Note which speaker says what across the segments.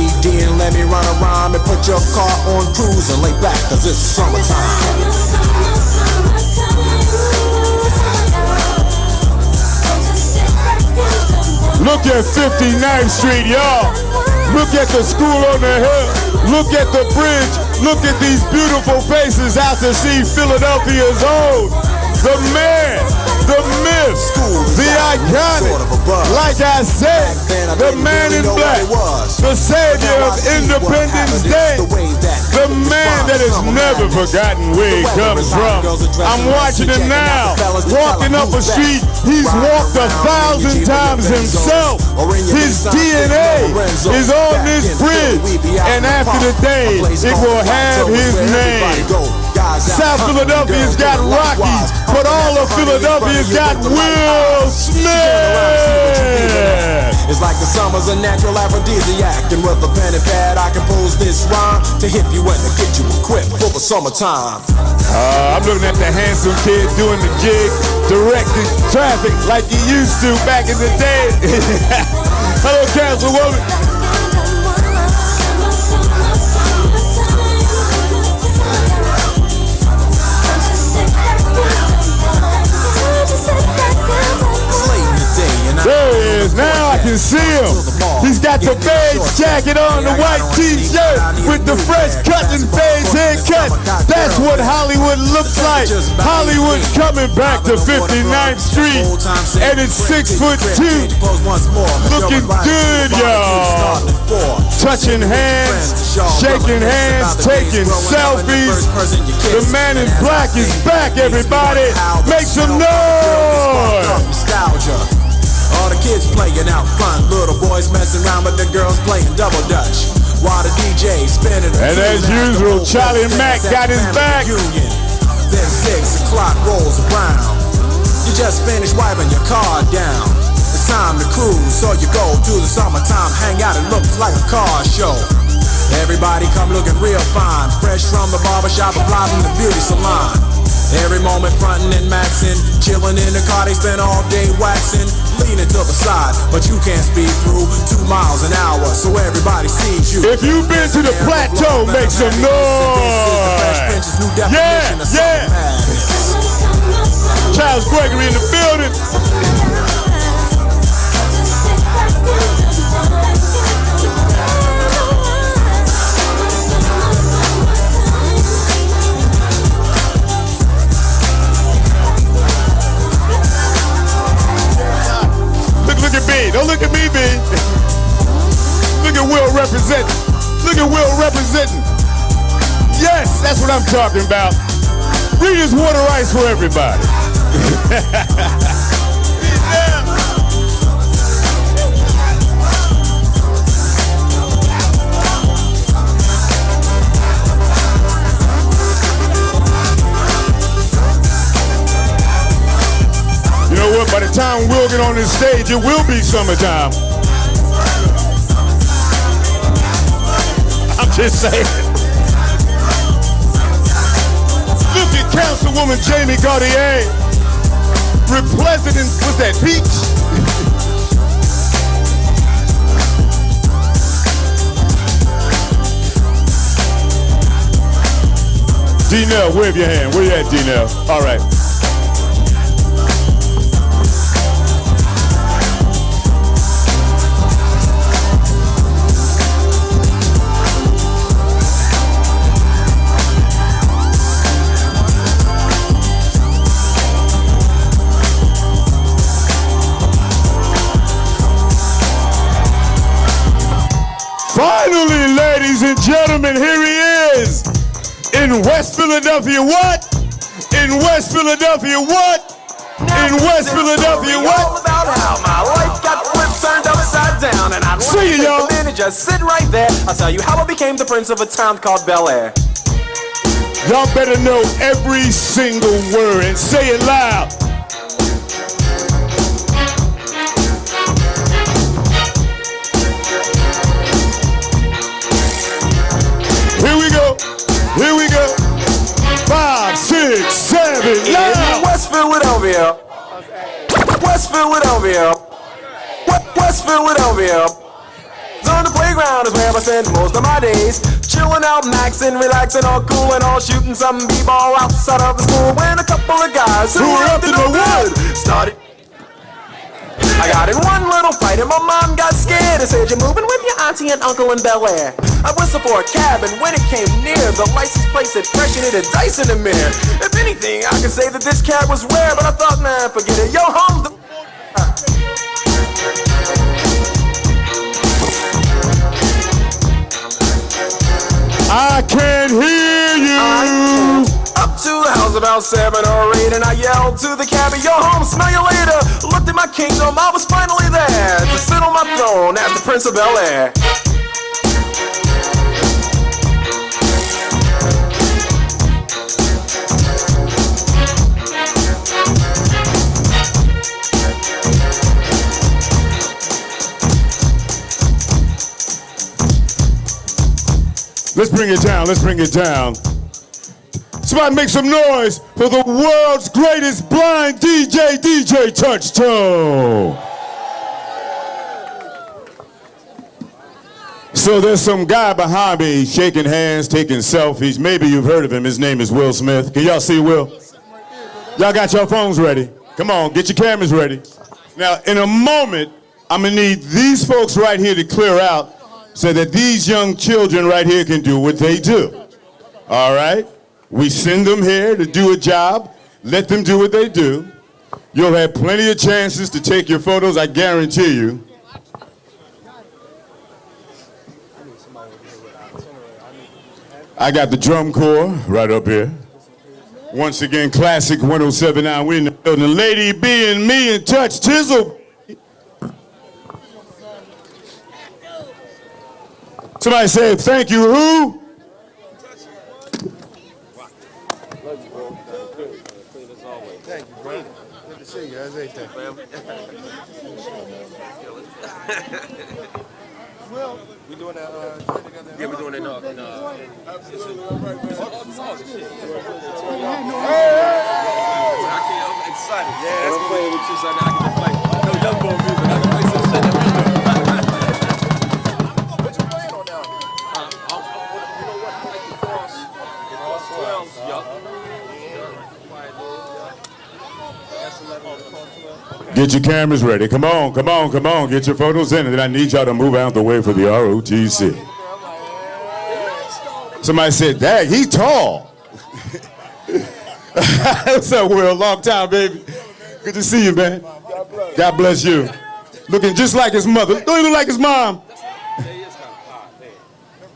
Speaker 1: CD and let me run around and put your car on cruise and lay back, cause it's summertime.
Speaker 2: Look at 59th Street, y'all. Look at the school on the hill. Look at the bridge. Look at these beautiful faces out to see Philadelphia's own. The man, the myth, the iconic, like I said, the man in black, the savior of Independence Day, the man that has never forgotten where he comes from. I'm watching him now, walking up a street he's walked 1,000 times himself. His DNA is on this bridge, and after the day, it will have his name. South Philadelphia's got Rockies, but all of Philadelphia's got Will Smith.
Speaker 1: It's like the summer's a natural aphrodisiac, and with a pen and pad I compose this rhyme to hit you and to get you equipped for the summertime.
Speaker 2: I'm looking at the handsome kid doing the jig, directing traffic like he used to back in the day. Hello, Councilwoman. There he is. Now I can see him. He's got the beige jacket on, the white t-shirt with the fresh cut and beige haircut. That's what Hollywood looks like. Hollywood's coming back to 59th Street, and it's 6'2". Looking good, y'all. Touching hands, shaking hands, taking selfies. The man in black is back, everybody. Make some noise.
Speaker 1: All the kids playing out front, little boys messing around, but the girls playing double dutch. While the DJ spinning.
Speaker 2: And as usual, Charlie Mack got his back.
Speaker 1: Then 6 o'clock rolls around. You just finished wiping your car down. It's time to cruise, so you go to the summertime hangout. It looks like a car show. Everybody come looking real fine, fresh from the barbershop or fly from the beauty salon. Every moment frontin' and maxin', chillin' in the car, they spend all day waxin', leaning to the side, but you can't speed through 2 miles an hour, so everybody sees you.
Speaker 2: If you've been to the plateau, make some noise. Yeah, yeah. Charles Gregory in the building. Look at me. Don't look at me, B. Look at Will representing. Look at Will representing. Yes, that's what I'm talking about. Rita's water ice for everybody. You know what? By the time we'll get on this stage, it will be summertime. I'm just saying. Look at Councilwoman Jamie Gauthier. Representing, what's that, Peach? D-Nell, wave your hand. Where you at, D-Nell? All right. Finally, ladies and gentlemen, here he is. In West Philadelphia, what? In West Philadelphia, what? In West Philadelphia, what?
Speaker 3: All about how my life got flipped, turned upside down, and I want to take a minute, just sit right there. I'll tell you how I became the prince of a town called Bel Air.
Speaker 2: Y'all better know every single word and say it loud. Here we go. Here we go. 5, 6, 7, now.
Speaker 3: West Philadelphia. West Philadelphia. West Philadelphia. On the playground is where I I spend most of my days chilling out, maxing, relaxing, all cool and all shooting some b-ball outside of the school when a couple of guys who were up to no good started. I got in one little fight and my mom got scared and said, "You're moving with your auntie and uncle in Bel Air." I whistled for a cab and when it came near, the license plate said fresh and it had dice in the mirror. If anything, I could say that this cab was rare, but I thought, man, forget it. Yo, home the...
Speaker 2: I can't hear you.
Speaker 3: Up to the house about 7 or 8 and I yelled to the cabbie, "Yo, home, smell you later." Looked at my kingdom, I was finally there to sit on my throne as the Prince of Bel Air.
Speaker 2: Let's bring it down, let's bring it down. Somebody make some noise for the world's greatest blind DJ, DJ Touchstone. So there's some guy behind me shaking hands, taking selfies. Maybe you've heard of him. His name is Will Smith. Can y'all see Will? Y'all got your phones ready. Come on, get your cameras ready. Now, in a moment, I'm gonna need these folks right here to clear out so that these young children right here can do what they do. All right? We send them here to do a job. Let them do what they do. You'll have plenty of chances to take your photos, I guarantee you. I got the drum corps right up here. Once again, Classic 107.9. We're in the building. Lady B and me and Touch Tizzle. Somebody say thank you, who?
Speaker 4: Thank you, bro. Good to see you. How's everything? Well, we doing that thing together? Yeah, we're doing it now. Absolutely. I'm excited. Yeah, I'm playing with you, so I can play. No young boy music. I can play some shit that we do. What you playing on now? You know what? I like the cross 12. Yup.
Speaker 2: Get your cameras ready. Come on, come on, come on. Get your photos in, and then I need y'all to move out the way for the ROTC. Somebody said, "Dang, he tall." What's up, Will? Long time, baby. Good to see you, man. God bless you. Looking just like his mother. Don't even like his mom.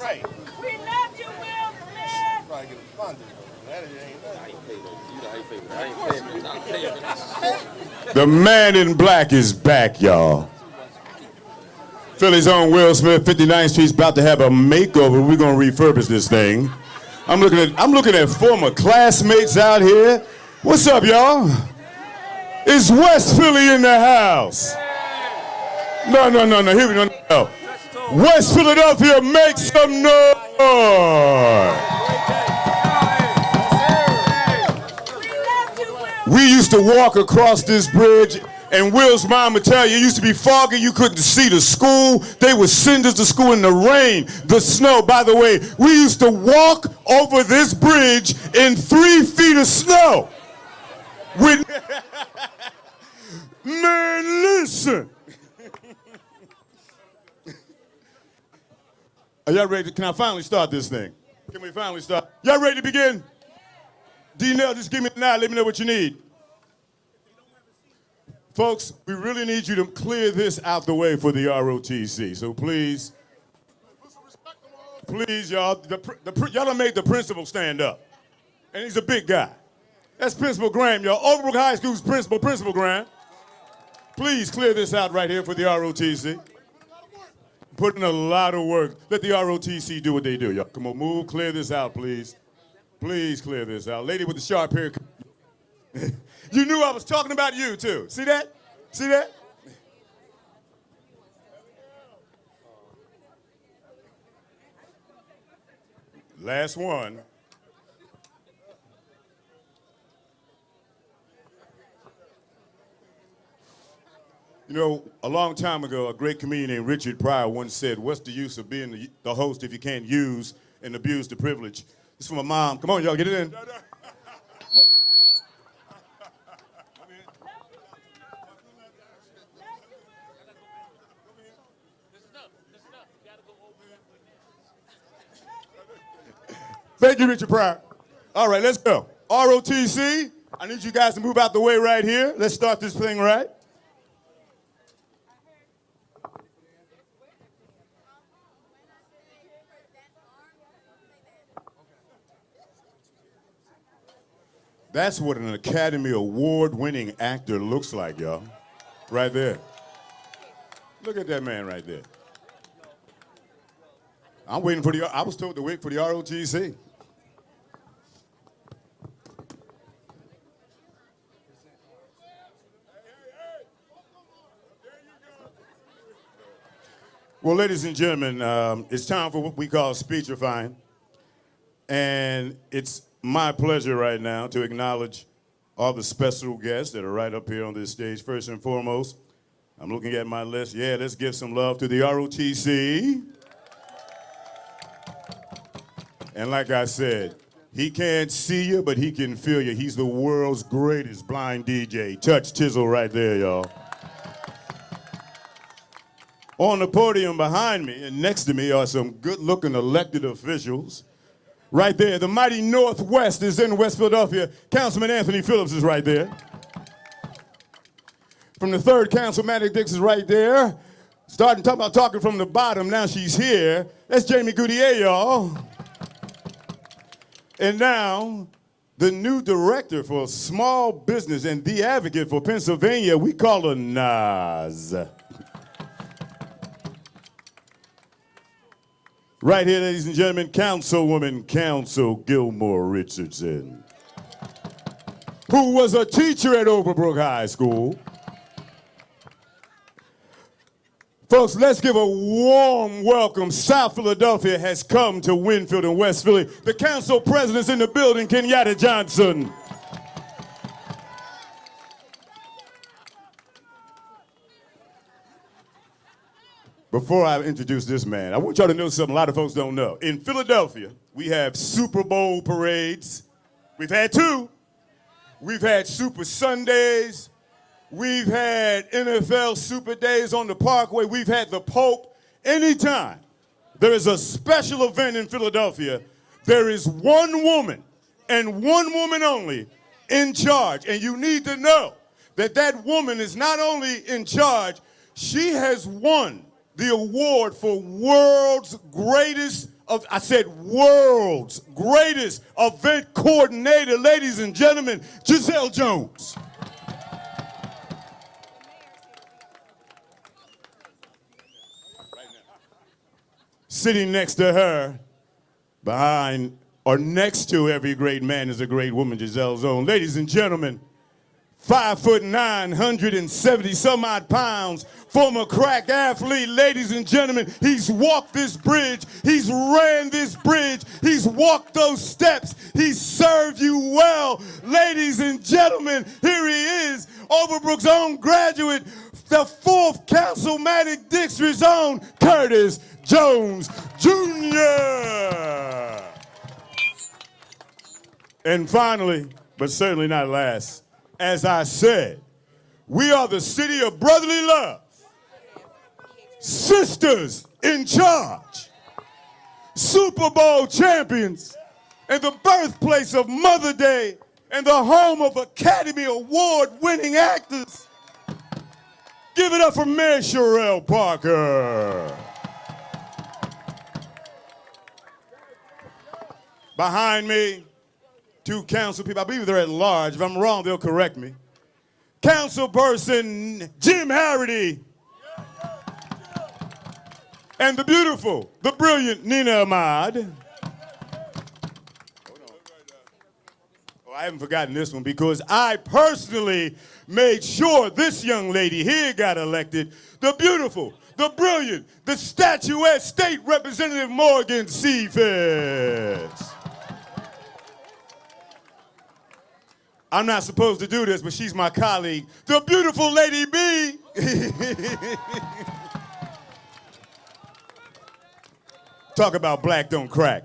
Speaker 4: Right.
Speaker 5: We love you, Will Smith.
Speaker 4: Probably get responded.
Speaker 2: The man in black is back, y'all. Philly's own Will Smith, 59th Street's about to have a makeover. We're gonna refurbish this thing. I'm looking at former classmates out here. What's up, y'all? Is West Philly in the house? No. Here we go. West Philadelphia, make some noise. We used to walk across this bridge, and Will's mom would tell you, it used to be foggy, you couldn't see the school. They would send us to school in the rain, the snow. By the way, we used to walk over this bridge in 3 feet of snow. Man, listen. Are y'all ready? Can I finally start this thing? Can we finally start? Y'all ready to begin? D-Nell, just give me a nod. Let me know what you need. Folks, we really need you to clear this out the way for the ROTC. So please, y'all, y'all done made the principal stand up. And he's a big guy. That's Principal Graham, y'all. Overbrook High School's Principal Graham. Please clear this out right here for the ROTC. Put in a lot of work. Let the ROTC do what they do, y'all. Come on, move, clear this out, please. Please clear this out. Lady with the sharp hair. You knew I was talking about you, too. See that? See that? Last one. You You know, a long time ago, a great comedian named Richard Pryor once said, what's the use of being the host if you can't use and abuse the privilege? This is from my mom. Come on, y'all, get it in. Thank you, Richard Pryor. All right, let's go. ROTC, I need you guys to move out the way right here. Let's start this thing right. That's what an Academy Award-winning actor looks like, y'all. Right there. Look at that man right there. I'm waiting for I was told to wait for the ROTC. Well, ladies and gentlemen, it's time for what we call speechifying. And it's my pleasure right now to acknowledge all the special guests that are right up here on this stage. First and foremost, I'm looking at my list. Yeah, let's give some love to the ROTC. And like I said, he can't see you, but he can feel you. He's the world's greatest blind DJ. Touch Tizzle right there, y'all. On the podium behind me and next to me are some good-looking elected officials. Right there, the mighty Northwest is in West Philadelphia. Councilman Anthony Phillips is right there. From the 3rd Council, Maddie Dix is right there. Talking from the bottom, now she's here. That's Jamie Goudier, y'all. And now, the new director for small business and the advocate for Pennsylvania, we call her Nas. Right here, ladies and gentlemen, Councilwoman Council Gilmore Richardson, who was a teacher at Overbrook High School. Folks, let's give a warm welcome. South Philadelphia has come to Winfield and West Philly. The council president's in the building, Kenyatta Johnson. Before I introduce this man, I want y'all to know something a lot of folks don't know. In Philadelphia, we have Super Bowl parades. We've had 2. We've had Super Sundays. We've had NFL Super Days on the Parkway. We've had the Pope. Anytime there is a special event in Philadelphia, there is one woman and one woman only in charge. And you need to know that that woman is not only in charge, she has won the award for world's greatest world's greatest event coordinator, ladies and gentlemen, Giselle Jones. Sitting next to her, behind or next to every great man is a great woman, Giselle Jones. Ladies and gentlemen, 5'9", 170 some odd pounds, former crack athlete, ladies and gentlemen, he's walked this bridge, he's ran this bridge, he's walked those steps, he's served you well. Ladies and gentlemen, here he is, Overbrook's own graduate, the 4th Councilmatic District's own Curtis Jones Jr. And finally, but certainly not last, as I said, we are the city of brotherly love. Sisters in charge. Super Bowl champions. And the birthplace of Mother Day. And the home of Academy Award-winning actors. Give it up for Mayor Sherelle Parker. Behind me, 2 council people. I believe they're at large. If I'm wrong, they'll correct me. Councilperson Jim Harity. And the beautiful, the brilliant Nina Ahmad. Oh, I haven't forgotten this one because I personally made sure this young lady here got elected. The beautiful, the brilliant, the statuette State Representative Morgan Cephas. I'm not supposed to do this, but she's my colleague. The beautiful Lady B. Talk about black don't crack.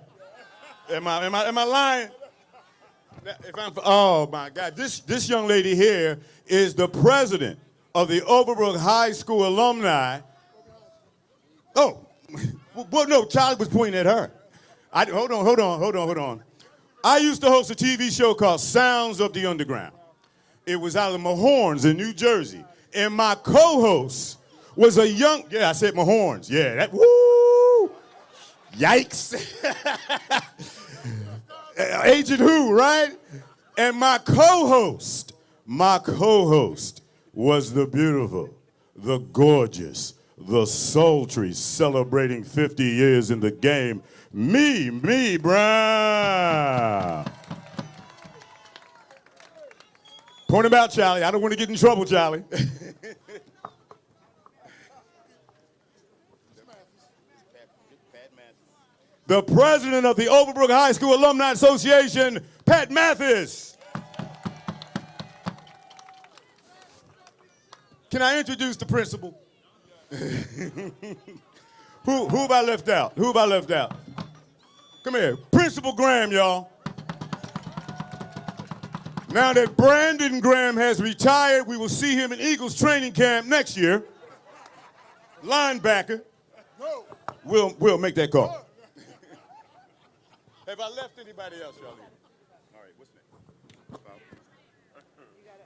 Speaker 2: Am I lying? Oh my God, this young lady here is the president of the Overbrook High School alumni. Oh, well, no, Charlie was pointing at her. Hold on. I used to host a TV show called Sounds of the Underground. It was out of Mahorns in New Jersey. And my co-host was a young, I said Mahorns, yeah, that, woo, yikes. Agent Who, right? And my co-host was the beautiful, the gorgeous, the sultry, celebrating 50 years in the game, me, Brown. Point about Charlie. I don't want to get in trouble, Charlie. The president of the Overbrook High School Alumni Association, Pat Mathis. Can I introduce the principal? Who have I left out? Come here. Principal Graham, y'all. Now that Brandon Graham has retired, we will see him in Eagles training camp next year. Linebacker. We'll make that call. Have I left anybody else, y'all? All right, what's next? You got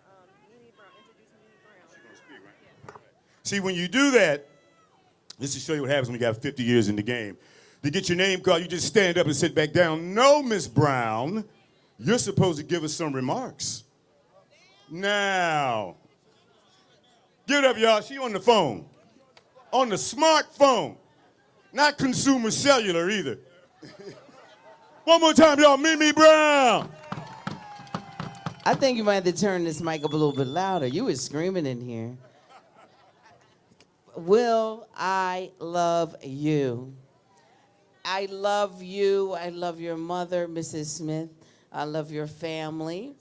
Speaker 2: Mimi Brown. Introduce Mimi Brown. She's going to speak, right? Yeah. All right. See, when you do that, this will show you what happens when you got 50 years in the game. To get your name called, you just stand up and sit back down. No, Miss Brown, you're supposed to give us some remarks. Now, give it up, y'all. She on the phone. On the smartphone. Not consumer cellular either. One more time, y'all. Mimi Brown.
Speaker 6: I think you might have to turn this mic up a little bit louder. You were screaming in here. Will, I love you. I love you. I love your mother, Mrs. Smith. I love your family.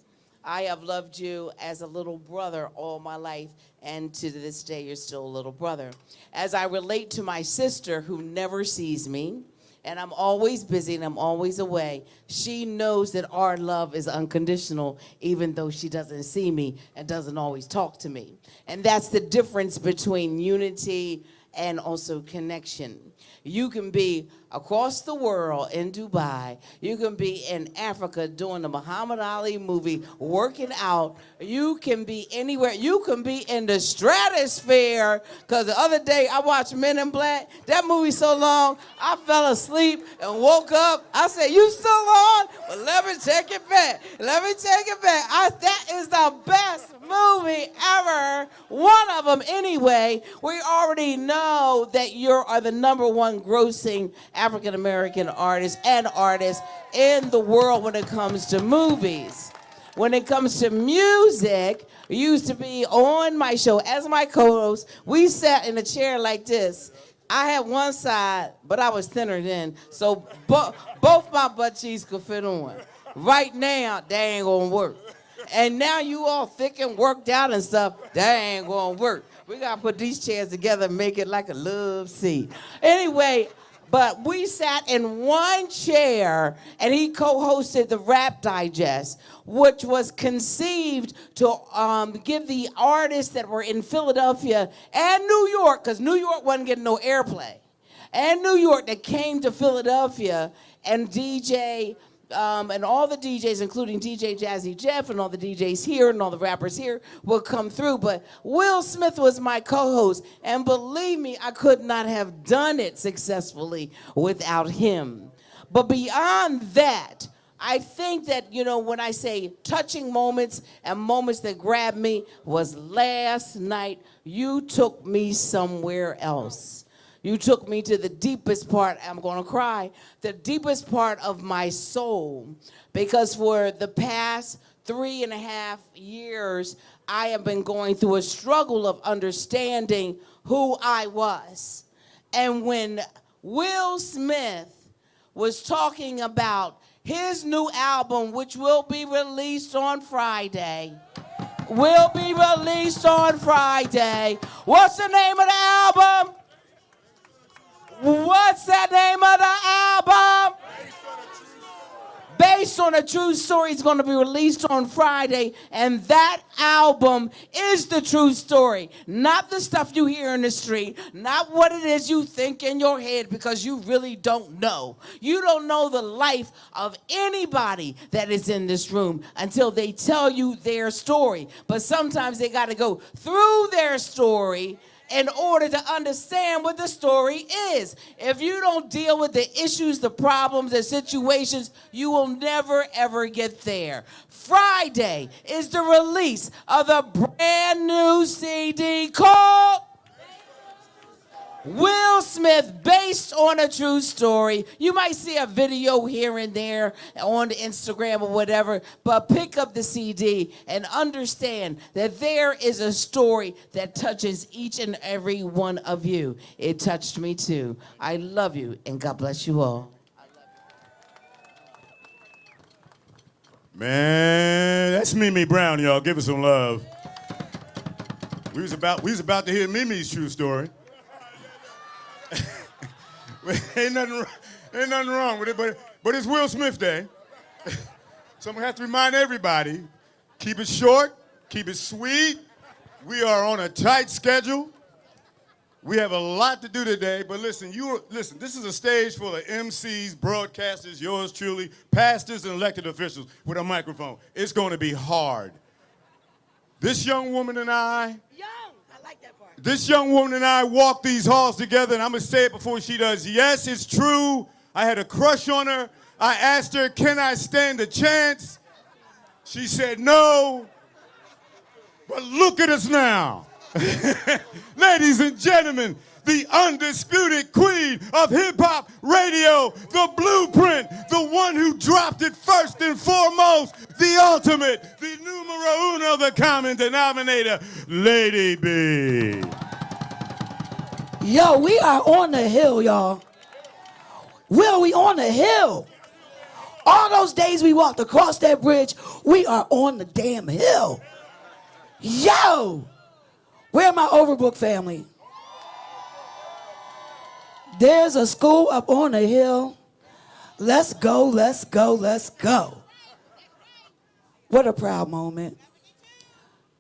Speaker 6: I have loved you as a little brother all my life, and to this day, you're still a little brother. As I relate to my sister who never sees me, and I'm always busy and I'm always away, she knows that our love is unconditional, even though she doesn't see me and doesn't always talk to me. And that's the difference between unity and also connection. You can be across the world in Dubai. You can be in Africa doing the Muhammad Ali movie, working out. You can be anywhere. You can be in the stratosphere. Because the other day I watched Men in Black. That movie so long, I fell asleep and woke up. I said, you still on? Well, let me take it back. That is the best movie ever. One of them anyway. We already know that you are the #1 grossing African-American artists in the world when it comes to movies. When it comes to music, you used to be on my show as my co-host. We sat in a chair like this. I had one side, but I was thinner then, so both my butt cheeks could fit on. Right now, they ain't gonna work. And now you all thick and worked out and stuff, that ain't gonna work. We gotta put these chairs together and make it like a love seat. Anyway, but we sat in one chair and he co-hosted the Rap Digest, which was conceived to give the artists that were in Philadelphia and New York, because New York wasn't getting no airplay, and New York that came to Philadelphia and DJ, and all the DJs, including DJ Jazzy Jeff and all the DJs here and all the rappers here will come through. But Will Smith was my co-host, and believe me, I could not have done it successfully without him. But beyond that, I think that, you know, when I say touching moments and moments that grabbed me was last night, you took me somewhere else. You took me to the deepest part, I'm gonna cry, the deepest part of my soul. Because for the past 3.5 years, I have been going through a struggle of understanding who I was. And when Will Smith was talking about his new album, which will be released on Friday, will be released on Friday. What's the name of the album? What's the name of the album? Based on a True Story. Is going to be released on Friday, and that album is the true story. Not the stuff you hear in the street, not what it is you think in your head, because you really don't know. You don't know the life of anybody that is in this room until they tell you their story. But sometimes they got to go through their story in order to understand what the story is. If you don't deal with the issues, the problems, the situations, you will never, ever get there. Friday is the release of the brand new CD called Will Smith, based on a true story. You might see a video here and there on the Instagram or whatever, but pick up the CD and understand that there is a story that touches each and every one of you. It touched me too. I love you, and God bless you all.
Speaker 2: Man, that's Mimi Brown, y'all. Give us some love. We was about to hear Mimi's true story. ain't nothing wrong with it, but it's Will Smith Day. So I'm gonna have to remind everybody, keep it short, keep it sweet. We are on a tight schedule. We have a lot to do today, but listen, this is a stage full of MCs, broadcasters, yours truly, pastors and elected officials with a microphone. It's gonna be hard. This young woman and I walk these halls together, and I'm gonna say it before she does. Yes, it's true. I had a crush on her. I asked her, can I stand a chance? She said no. But look at us now. Ladies and gentlemen, the undisputed queen of hip-hop radio, the blueprint, the one who dropped it first and foremost, the ultimate, the numero uno, the common denominator, Lady B.
Speaker 7: Yo, we are on the hill, y'all. Will, we on the hill. All those days we walked across that bridge, we are on the damn hill. Yo! Where my Overbrook family? There's a school up on the hill. Let's go, let's go, let's go. What a proud moment.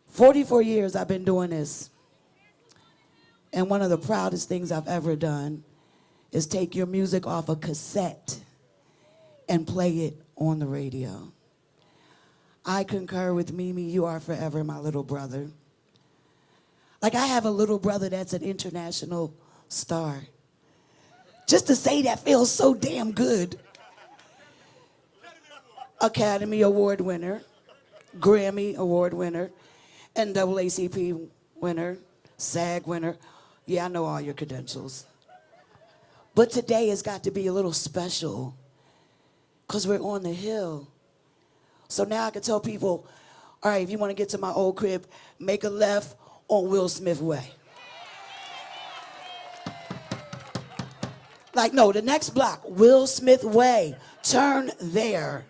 Speaker 7: 44 years I've been doing this. And one of the proudest things I've ever done is take your music off a cassette and play it on the radio. I concur with Mimi, you are forever my little brother. Like, I have a little brother that's an international star. Just to say that feels so damn good. Academy Award winner, Grammy Award winner, NAACP winner, SAG winner. Yeah, I know all your credentials. But today has got to be a little special because we're on the hill. So now I can tell people, all right, if you want to get to my old crib, make a left on Will Smith Way. Like, no, the next block, Will Smith Way. Turn there.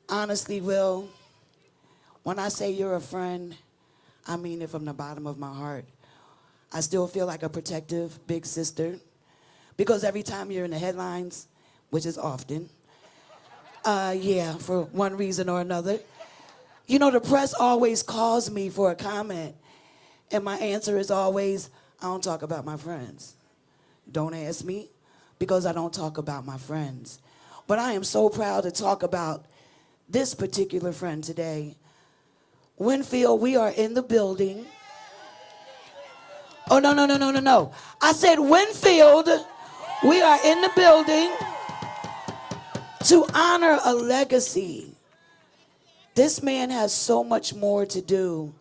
Speaker 7: Honestly, Will, when I say you're a friend, I mean it from the bottom of my heart. I still feel like a protective big sister because every time you're in the headlines, which is often, yeah, for one reason or another, you know, the press always calls me for a comment, and my answer is always, I don't talk about my friends. Don't ask me, because I don't talk about my friends. But I am so proud to talk about this particular friend today. Winfield, we are in the building. Oh, no. I said Winfield, we are in the building to honor a legacy. This man has so much more to do.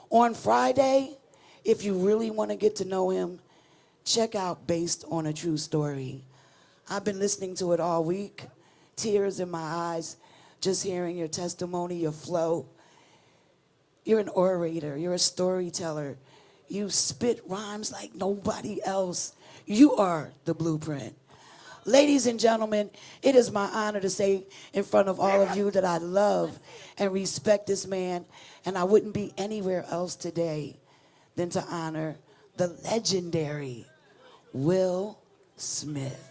Speaker 7: On Friday, if you really want to get to know him, check out Based on a True Story. I've been listening to it all week. Tears in my eyes, just hearing your testimony, your flow. You're an orator, you're a storyteller. You spit rhymes like nobody else. You are the blueprint. Ladies and gentlemen, it is my honor to say in front of all of you that I love and respect this man, and I wouldn't be anywhere else today than to honor the legendary Will Smith.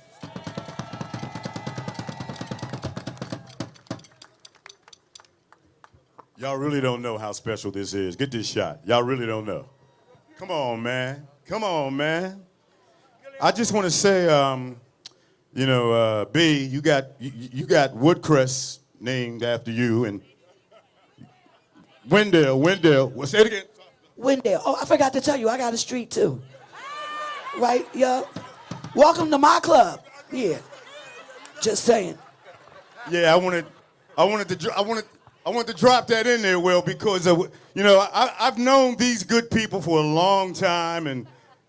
Speaker 2: Y'all really don't know how special this is. Get this shot. Y'all really don't know. Come on, man. Come on, man. I just want to say, B, you got Woodcrest named after you, and Wendell. Say it again.
Speaker 7: Wendell. Oh, I forgot to tell you, I got a street too. Right? Yeah. Welcome to my club. Yeah. Just saying.
Speaker 2: Yeah, I wanted to drop that in there, Will, because I've known these good people for a long time, and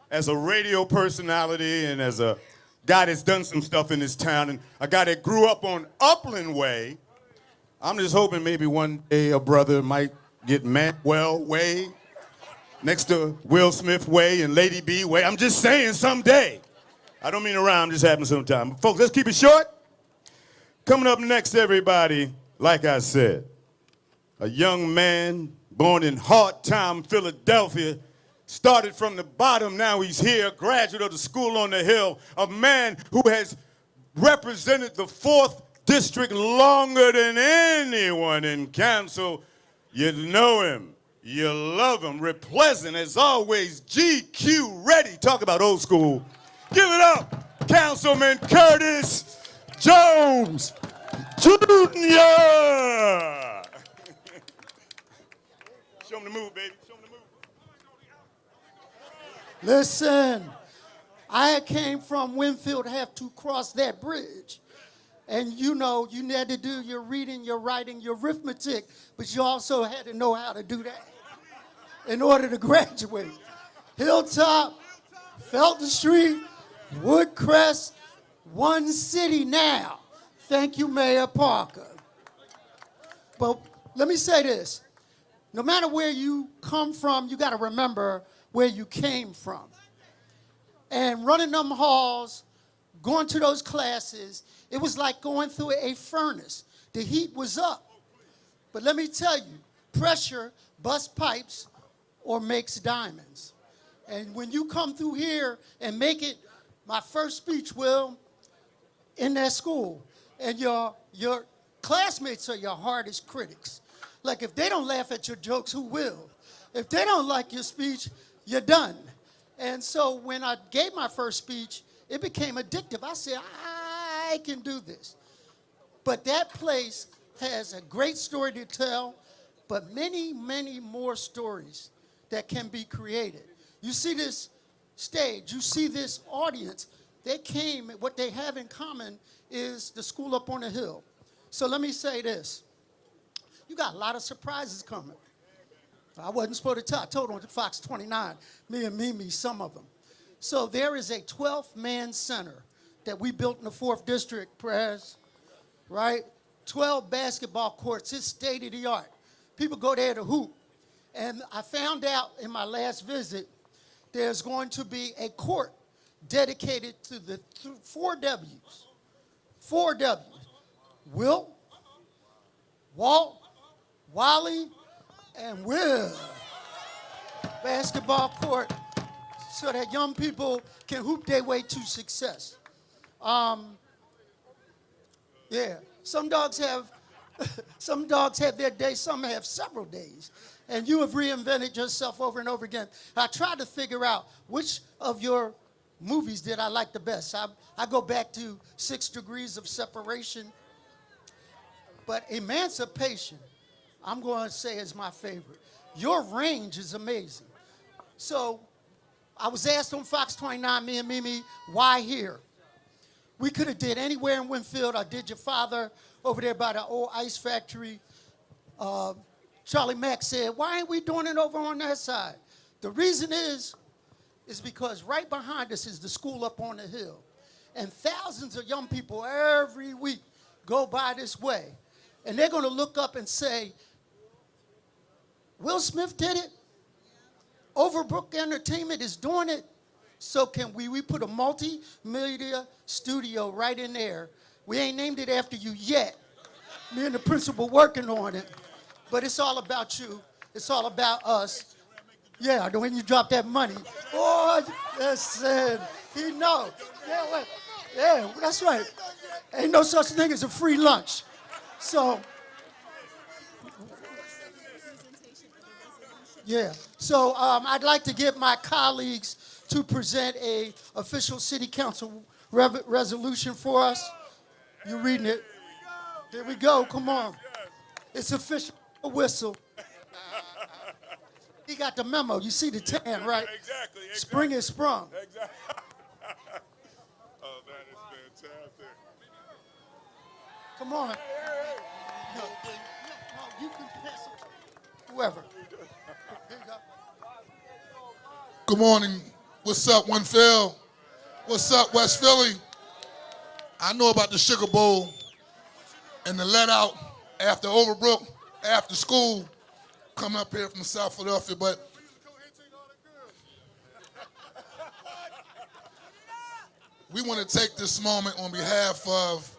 Speaker 2: as a radio personality and as a guy that's done some stuff in this town, and a guy that grew up on Upland Way, I'm just hoping maybe one day a brother might get Mayoral Way next to Will Smith Way and Lady B Way. I'm just saying someday. I don't mean around, I'm just having some time. Folks, let's keep it short. Coming up next, everybody, like I said, a young man born in Hard Time, Philadelphia, started from the bottom, now he's here, graduate of the school on the Hill, a man who has represented the 4th District longer than anyone in council. You know him, you love him, Pleasant as always, GQ ready. Talk about old school. Give it up, Councilman Curtis Jones Jr. Show him the move, baby. Show him the move.
Speaker 8: Listen, I came from Winfield to have to cross that bridge. And you had to do your reading, your writing, your arithmetic, but you also had to know how to do that in order to graduate. Hilltop, Felton Street, Woodcrest, one city now. Thank you, Mayor Parker. But let me say this. No matter where you come from, you got to remember where you came from. And running them halls, going to those classes, it was like going through a furnace. The heat was up. But let me tell you, pressure busts pipes or makes diamonds. And when you come through here and make it, my first speech, Will, in that school, and your classmates are your hardest critics. Like, if they don't laugh at your jokes, who will? If they don't like your speech, you're done. And so when I gave my first speech, it became addictive. I said, I can do this. But that place has a great story to tell, but many, many more stories that can be created. You see this stage, you see this audience. They came, what they have in common is the school up on the hill. So let me say this. You got a lot of surprises coming. I wasn't supposed to tell. I told on Fox 29, me and Mimi, some of them. So there is a 12-man center that we built in the 4th District, Prez, right? 12 basketball courts. It's state-of-the-art. People go there to hoop. And I found out in my last visit, there's going to be a court dedicated to the 4 W's. 4 W's. Wilt, Walt, Wally, and Will. Basketball court so that young people can hoop their way to success. Yeah, some dogs have their days, some have several days. And you have reinvented yourself over and over again. I tried to figure out which of your movies did I like the best. I go back to 6 Degrees of Separation. But Emancipation, I'm going to say, is my favorite. Your range is amazing. So I was asked on Fox 29, me and Mimi, why here? We could have did anywhere in Winfield. I did your father over there by the old ice factory. Charlie Mack said, why ain't we doing it over on that side? The reason is because right behind us is the school up on the hill. And thousands of young people every week go by this way. And they're going to look up and say, Will Smith did it? Overbrook Entertainment is doing it. So can we put a multimedia studio right in there. We ain't named it after you yet. Me and the principal working on it. But it's all about you. It's all about us. Yeah, when you drop that money. Oh, listen. He know. Yeah, that's right. Ain't no such thing as a free lunch. So, yeah. So I'd like to get my colleagues to present a official city council resolution for us. You reading it? Here we go. Come on. It's official. Whistle. He got the memo. You see the tan, right?
Speaker 2: Exactly.
Speaker 8: Spring is sprung.
Speaker 2: Exactly. Oh, that is fantastic.
Speaker 8: Come on. No, you can pass it. Whoever. Here you go.
Speaker 9: Good morning. What's up, Winfield? What's up, West Philly? I know about the Sugar Bowl and the let out after Overbrook, after school, coming up here from South Philadelphia, but we want to take this moment on behalf of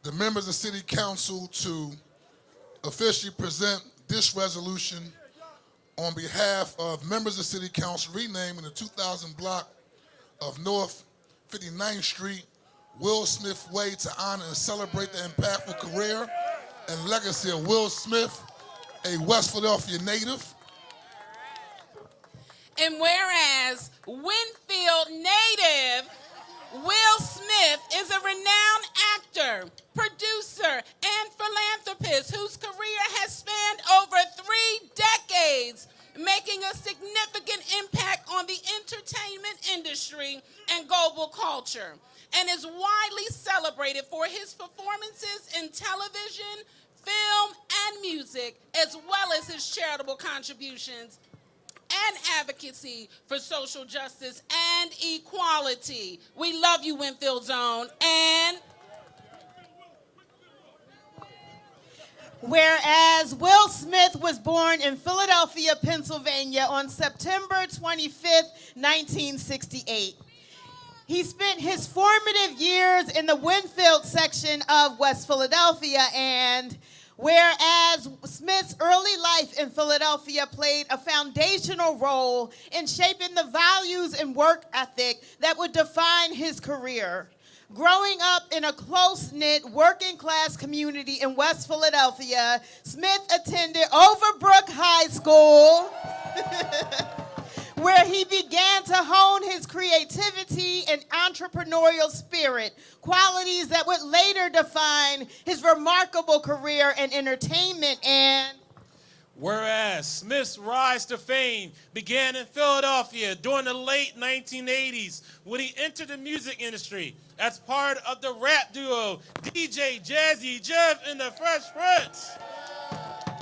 Speaker 9: the members of City Council to officially present this resolution on behalf of members of City Council renaming the 2000 block of North 59th Street Will Smith Way to honor and celebrate the impactful career and legacy of Will Smith, a West Philadelphia native.
Speaker 10: And whereas Winfield native Will Smith is a renowned actor, producer, and philanthropist whose career has spanned over 3 decades, making a significant impact on the entertainment industry and global culture, and is widely celebrated for his performances in television, film, and music, as well as his charitable contributions and advocacy for social justice and equality. We love you, Winfield Zone. And
Speaker 11: whereas Will Smith was born in Philadelphia, Pennsylvania on September 25th, 1968. He spent his formative years in the Winfield section of West Philadelphia, and whereas Smith's early life in Philadelphia played a foundational role in shaping the values and work ethic that would define his career. Growing up in a close-knit working-class community in West Philadelphia, Smith attended Overbrook High School, where he began to hone his creativity and entrepreneurial spirit, qualities that would later define his remarkable career in entertainment. And
Speaker 4: whereas Smith's rise to fame began in Philadelphia during the late 1980s when he entered the music industry as part of the rap duo DJ Jazzy Jeff and the Fresh Prince.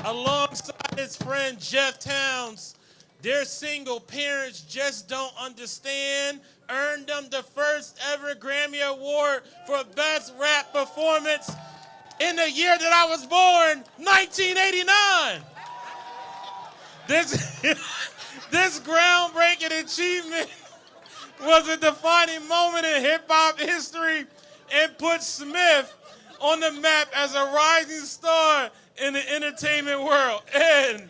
Speaker 4: Alongside his friend Jeff Towns, their single Parents Just Don't Understand earned them the first ever Grammy Award for Best Rap Performance in the year that I was born, 1989. This groundbreaking achievement was a defining moment in hip-hop history and put Smith on the map as a rising star in the entertainment world. And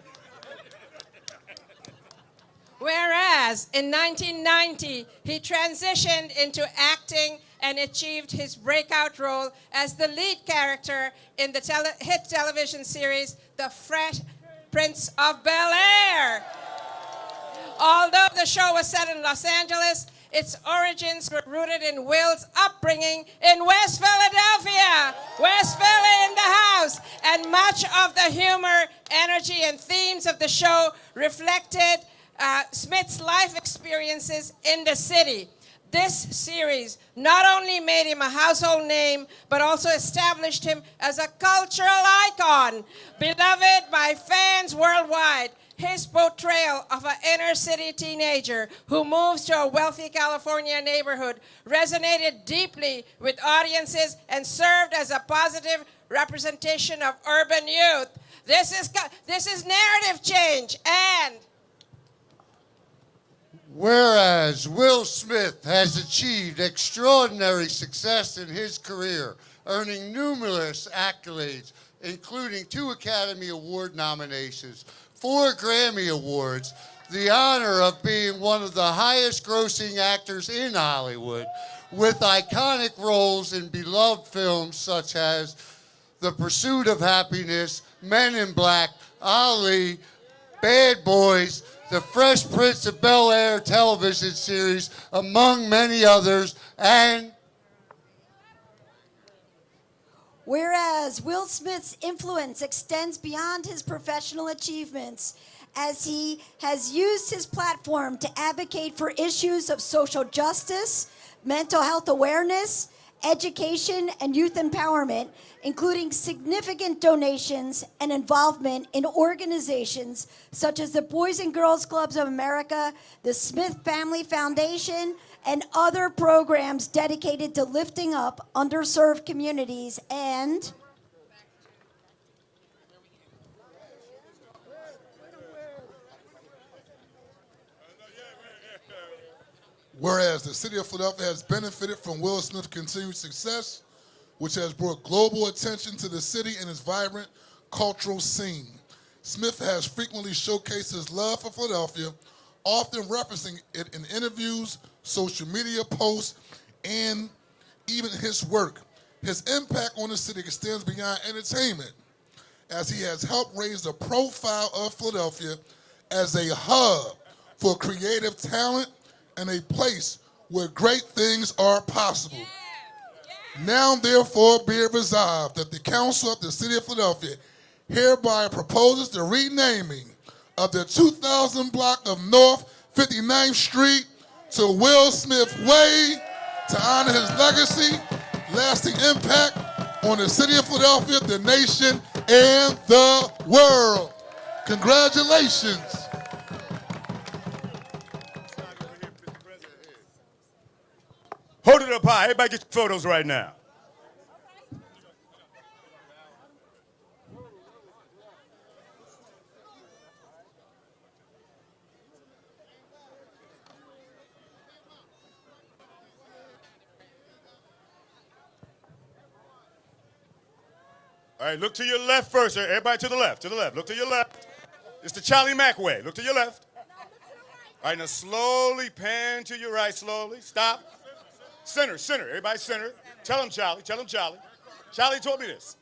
Speaker 12: whereas in 1990, he transitioned into acting and achieved his breakout role as the lead character in the hit television series, The Fresh Prince of Bel-Air. Although the show was set in Los Angeles, its origins were rooted in Will's upbringing in West Philadelphia. West Philly in the house. And much of the humor, energy, and themes of the show reflected Smith's life experiences in the city. This series not only made him a household name, but also established him as a cultural icon, beloved by fans worldwide. His portrayal of an inner-city teenager who moves to a wealthy California neighborhood resonated deeply with audiences and served as a positive representation of urban youth. This is narrative change, and
Speaker 13: Whereas Will Smith has achieved extraordinary success in his career, earning numerous accolades, including 2 Academy Award nominations, 4 Grammy Awards, the honor of being one of the highest grossing actors in Hollywood, with iconic roles in beloved films such as The Pursuit of Happiness, Men in Black, Ali, Bad Boys, The Fresh Prince of Bel-Air television series, among many others, and
Speaker 14: Whereas Will Smith's influence extends beyond his professional achievements, as he has used his platform to advocate for issues of social justice, mental health awareness, education, and youth empowerment, including significant donations and involvement in organizations such as the Boys and Girls Clubs of America, the Smith Family Foundation, and other programs dedicated to lifting up underserved communities. And
Speaker 9: whereas the city of Philadelphia has benefited from Will Smith's continued success, which has brought global attention to the city and its vibrant cultural scene. Smith has frequently showcased his love for Philadelphia, often referencing it in interviews, social media posts, and even his work. His impact on the city extends beyond entertainment, as he has helped raise the profile of Philadelphia as a hub for creative talent and a place where great things are possible. Now, therefore, be it resolved that the Council of the City of Philadelphia hereby proposes the renaming of the 2000 block of North 59th Street to Will Smith Way to honor his legacy, lasting impact on the City of Philadelphia, the nation, and the world. Congratulations.
Speaker 2: Hold it up high. Everybody get your photos right now. All right, look to your left first. Everybody to the left, Look to your left. It's the Charlie Mack way. Look to your left. All right, now slowly pan to your right, slowly. Stop. Center. Everybody center. Tell him, Charlie. Charlie told me this.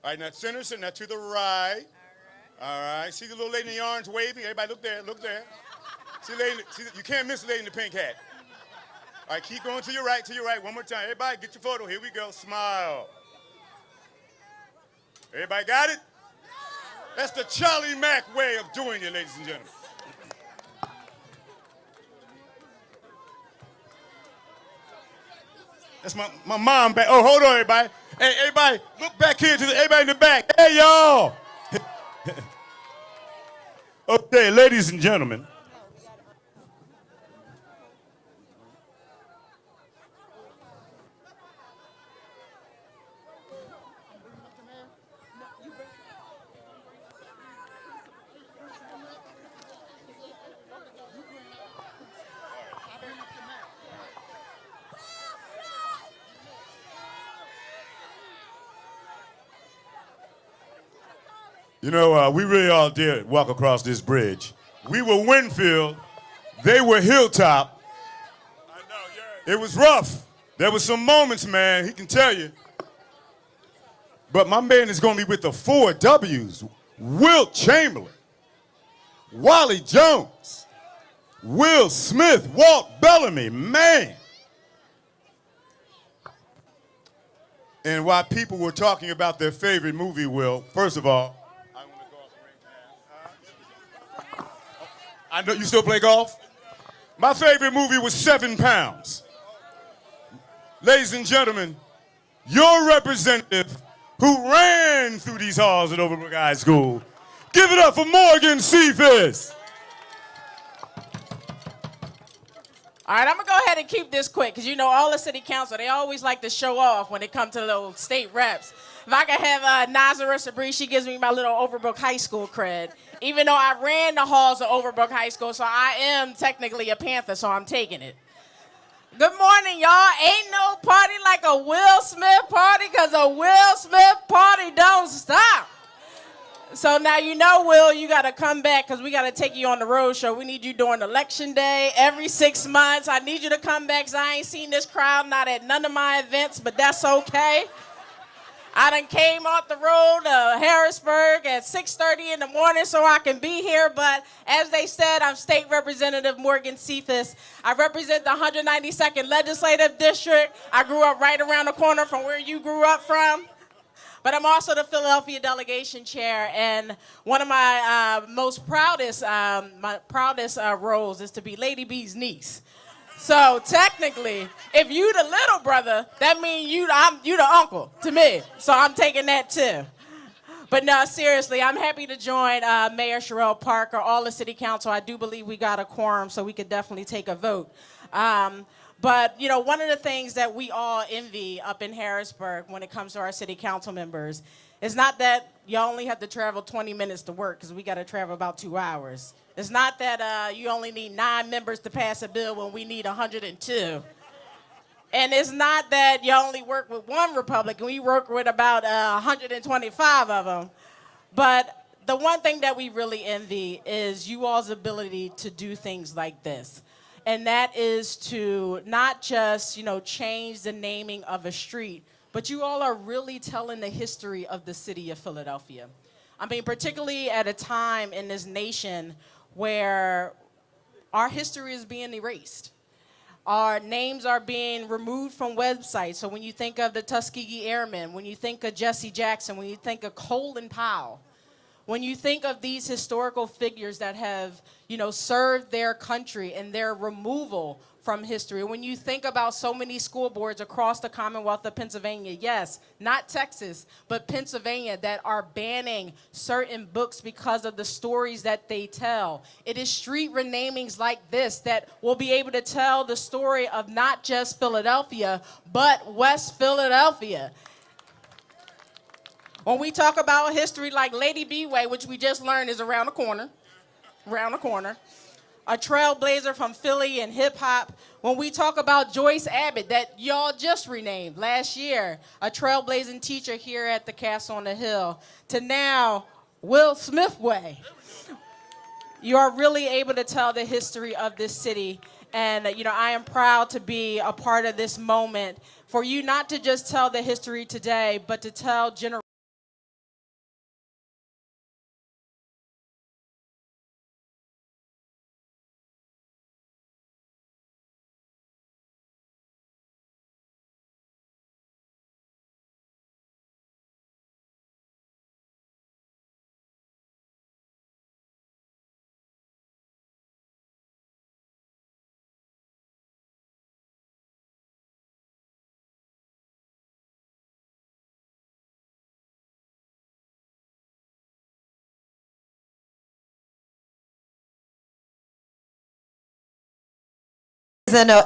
Speaker 2: All right, now center. Now to the right. All right. See the little lady in the orange waving? Everybody look there. See, you can't miss the lady in the pink hat. All right, keep going to your right. One more time. Everybody get your photo. Here we go. Smile. Everybody got it? That's the Charlie Mack way of doing it, ladies and gentlemen. That's my mom back. Oh, hold on, everybody. Hey, everybody, look back here to everybody in the back. Hey, y'all. Okay, ladies and gentlemen. You know, we really all did walk across this bridge. We were Winfield, they were Hilltop. I know, yeah. It was rough. There were some moments, man, he can tell you. But my man is gonna be with the 4 W's. Wilt Chamberlain, Wally Jones, Will Smith, Walt Bellamy, man. And while people were talking about their favorite movie, Will, first of all, I know you still play golf? My favorite movie was 7 Pounds. Ladies and gentlemen, your representative who ran through these halls at Overbrook High School. Give it up for Morgan Cephas.
Speaker 10: All right, I'm going to go ahead and keep this quick because, you know, all the city council, they always like to show off when it comes to little state reps. If I could have Nazareth Sabri, she gives me my little Overbrook High School cred. even though I ran the halls of Overbrook High School, so I am technically a Panther, so I'm taking it. Good morning, y'all. Ain't no party like a Will Smith party, because a Will Smith party don't stop. So now you know, Will, you got to come back because we got to take you on the road show. We need you during Election Day, every 6 months. I need you to come back because I ain't seen this crowd, not at none of my events, but that's okay. I done came off the road to Harrisburg at 6:30 in the morning so I can be here, but as they said, I'm State Representative Morgan Cephas. I represent the 192nd Legislative District. I grew up right around the corner from where you grew up from. But I'm also the Philadelphia Delegation Chair, and one of my proudest roles is to be Lady B's niece. So technically, if you the little brother, that means you the uncle to me. So I'm taking that too. But no, seriously, I'm happy to join Mayor Sherelle Parker, all the City Council. I do believe we got a quorum, so we could definitely take a vote. But, you know, one of the things that we all envy up in Harrisburg when it comes to our city council members is not that you only have to travel 20 minutes to work, because we got to travel about 2 hours. It's not that you only need 9 members to pass a bill when we need 102. And it's not that you only work with one Republican. We work with about 125 of them. But the one thing that we really envy is you all's ability to do things like this. And that is to not just, you know, change the naming of a street, but you all are really telling the history of the city of Philadelphia. I mean, particularly at a time in this nation where our history is being erased. Our names are being removed from websites. So when you think of the Tuskegee Airmen, when you think of Jesse Jackson, when you think of Colin Powell, when you think of these historical figures that have, you know, served their country and their removal from history, when you think about so many school boards across the Commonwealth of Pennsylvania, yes, not Texas, but Pennsylvania, that are banning certain books because of the stories that they tell. It is street renamings like this that will be able to tell the story of not just Philadelphia, but West Philadelphia. When we talk about history like Lady B Way, which we just learned is around the corner, a trailblazer from Philly and hip hop. When we talk about Joyce Abbott, that y'all just renamed last year, a trailblazing teacher here at the Castle on the Hill, to now Will Smith Way. You are really able to tell the history of this city. And, you know, I am proud to be a part of this moment for you not to just tell the history today, but to tell generations.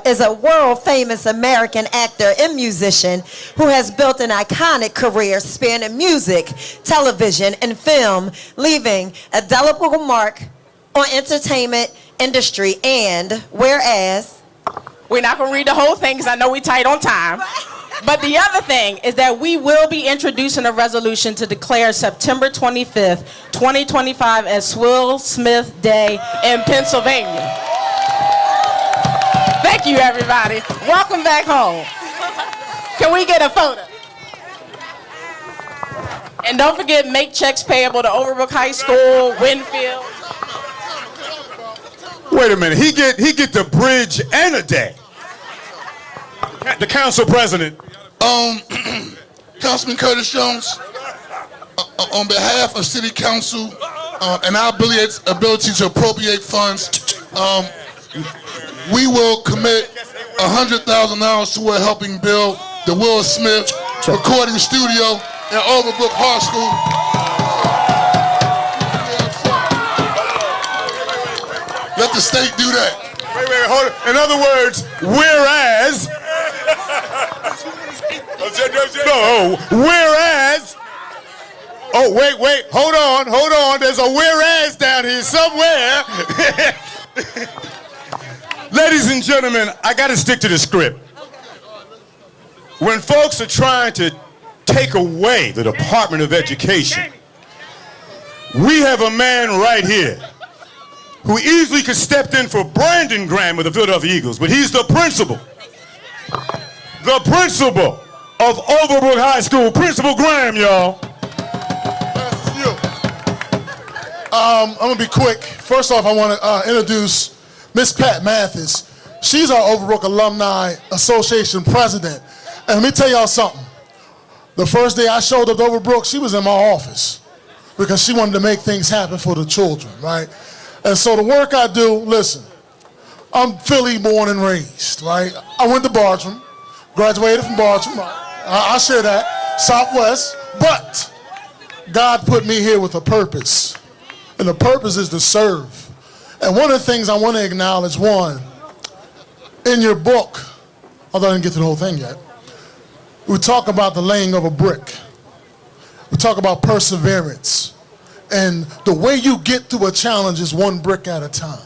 Speaker 15: Is a world-famous American actor and musician who has built an iconic career spanning music, television, and film, leaving a indelible mark on entertainment industry. And whereas...
Speaker 10: We're not going to read the whole thing because I know we're tight on time. But the other thing is that we will be introducing a resolution to declare September 25th, 2025 as Will Smith Day in Pennsylvania. Thank you, everybody. Welcome back home. Can we get a photo? And don't forget, make checks payable to Overbrook High School, Winfield.
Speaker 2: Wait a minute. He get the bridge and a day. The council president.
Speaker 9: Councilman Curtis Jones, on behalf of City Council and our ability to appropriate funds, we will commit $100,000 toward helping build the Will Smith recording studio at Overbrook High School. Let the state do that.
Speaker 2: Wait, hold it. In other words, whereas... whereas Oh, wait, hold on. There's a whereas down here somewhere. Ladies and gentlemen, I got to stick to the script. When folks are trying to take away the Department of Education, we have a man right here who easily could step in for Brandon Graham of the Philadelphia Eagles, but he's the principal. The principal of Overbrook High School, Principal Graham, y'all.
Speaker 9: I'm gonna be quick. First off, I want to introduce Miss Pat Mathis. She's our Overbrook Alumni Association president. And let me tell y'all something. The first day I showed up to Overbrook, she was in my office because she wanted to make things happen for the children, right? And so the work I do, listen, I'm Philly born and raised, right? I went to Bartram, graduated from Bartram. I share that, Southwest, but God put me here with a purpose. And the purpose is to serve. And one of the things I want to acknowledge, one, in your book, although I didn't get to the whole thing yet, we talk about the laying of a brick. We talk about perseverance. And the way you get through a challenge is one brick at a time.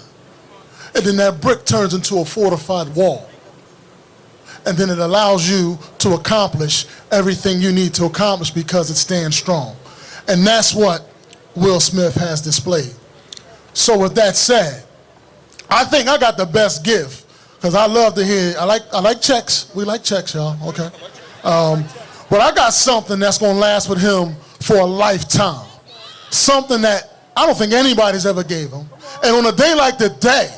Speaker 9: And then that brick turns into a fortified wall. And then it allows you to accomplish everything you need to accomplish because it stands strong. And that's what Will Smith has displayed. So with that said, I think I got the best gift because I love to hear, I like checks. We like checks, y'all, okay? But I got something that's gonna last with him for a lifetime. Something that I don't think anybody's ever gave him. And on a day like today,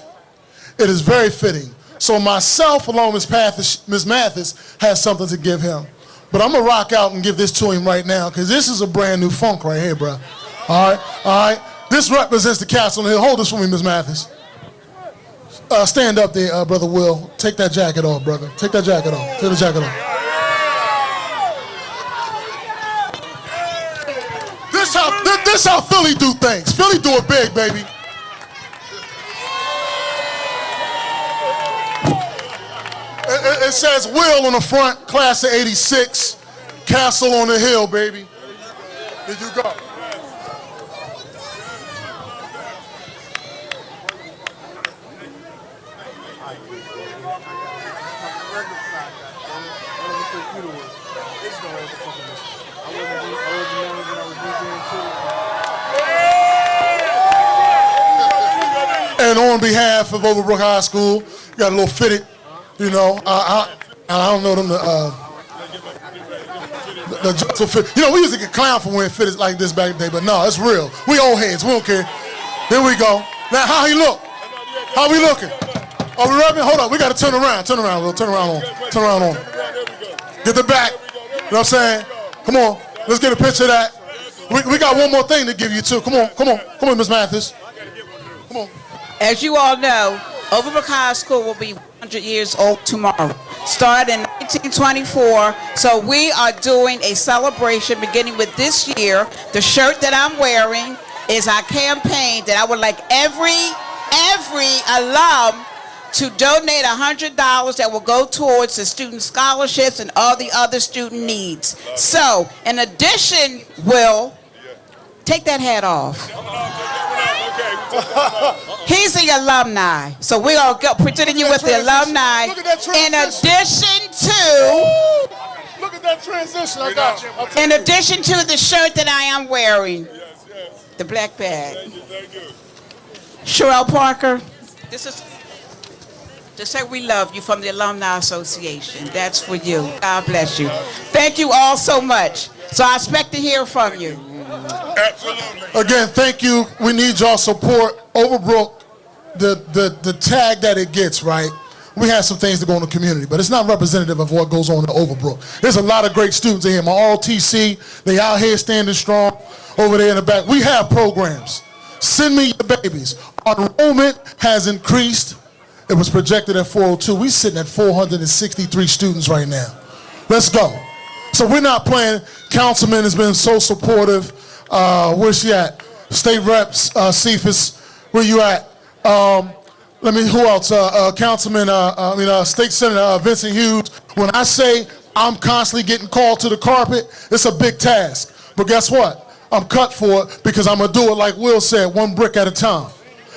Speaker 9: it is very fitting. So myself, along with Ms. Mathis, has something to give him. But I'm gonna rock out and give this to him right now, because this is a brand new funk right here, bro. All right. This represents the castle on the hill. Hold this for me, Ms. Mathis. Stand up there, Brother Will. Take that jacket off, brother. Take that jacket off. Take the jacket off. This how Philly do things. Philly do it big, baby. It says Will on the front, class of 86, castle on the hill, baby. Here you go. And on behalf of Overbrook High School, got a little fitted, you know. I don't know them. The Justin fit. You know, we used to get clowned for wearing fitteds like this back in the day, but no, it's real. We old heads. We don't care. Here we go. Now, how he look? How we looking? Are we rapping? Hold up. We got to turn around. Turn around, Will. Turn around on. Turn around on. Get the back. You know what I'm saying? Come on. Let's get a picture of that. We got one more thing to give you, too. Come on, Miss Mathis. Come on.
Speaker 16: As you all know, Overbrook High School will be 100 years old tomorrow. Started in 1924, so we are doing a celebration beginning with this year. The shirt that I'm wearing is our campaign that I would like every alum to donate $100 that will go towards the student scholarships and all the other student needs. So, in addition, Will, take that hat off. He's the alumni, so we're going to presenting you with the alumni. In addition to,
Speaker 9: look at that transition. I got you.
Speaker 16: In addition to the shirt that I am wearing, the black bag.
Speaker 9: Thank you.
Speaker 16: Sherelle Parker, this is to say we love you from the Alumni Association. That's for you. God bless you. Thank you all so much. So I expect to hear from you.
Speaker 9: Absolutely. Again, thank you. We need y'all support. Overbrook, the tag that it gets, right? We have some things to go in the community, but it's not representative of what goes on in Overbrook. There's a lot of great students in here. My ROTC, they out here standing strong over there in the back. We have programs. Send me your babies. Our enrollment has increased. It was projected at 402. We're sitting at 463 students right now. Let's go. So we're not playing. Councilman has been so supportive. Where's she at? State Reps, Cephas, where you at? Who else? Councilman, State Senator Vincent Hughes. When I say I'm constantly getting called to the carpet, it's a big task. But guess what? I'm cut for it because I'm going to do it like Will said, one brick at a time.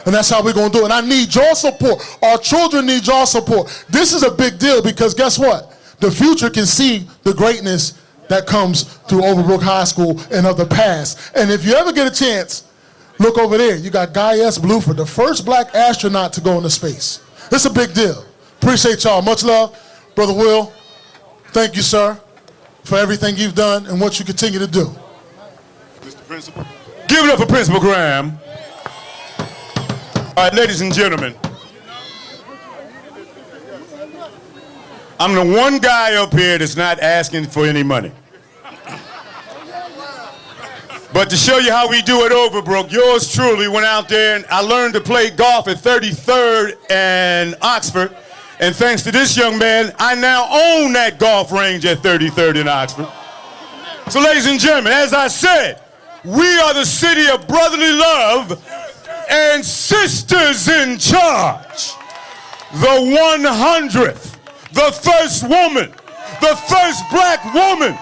Speaker 9: And that's how we're going to do it. And I need your support. Our children need your support. This is a big deal because guess what? The future can see the greatness that comes through Overbrook High School and of the past. And if you ever get a chance, look over there. You got Guy S. Bluford, the first black astronaut to go into space. It's a big deal. Appreciate y'all. Much love. Brother Will, thank you, sir, for everything you've done and what you continue to do.
Speaker 2: Mr. Principal. Give it up for Principal Graham. All right, ladies and gentlemen. I'm the one guy up here that's not asking for any money. But to show you how we do it Overbrook, yours truly went out there and I learned to play golf at 33rd and Oxford. And thanks to this young man, I now own that golf range at 33rd and Oxford. So ladies and gentlemen, as I said, we are the city of brotherly love and sisters in charge. The 100th. The first woman, the first black woman,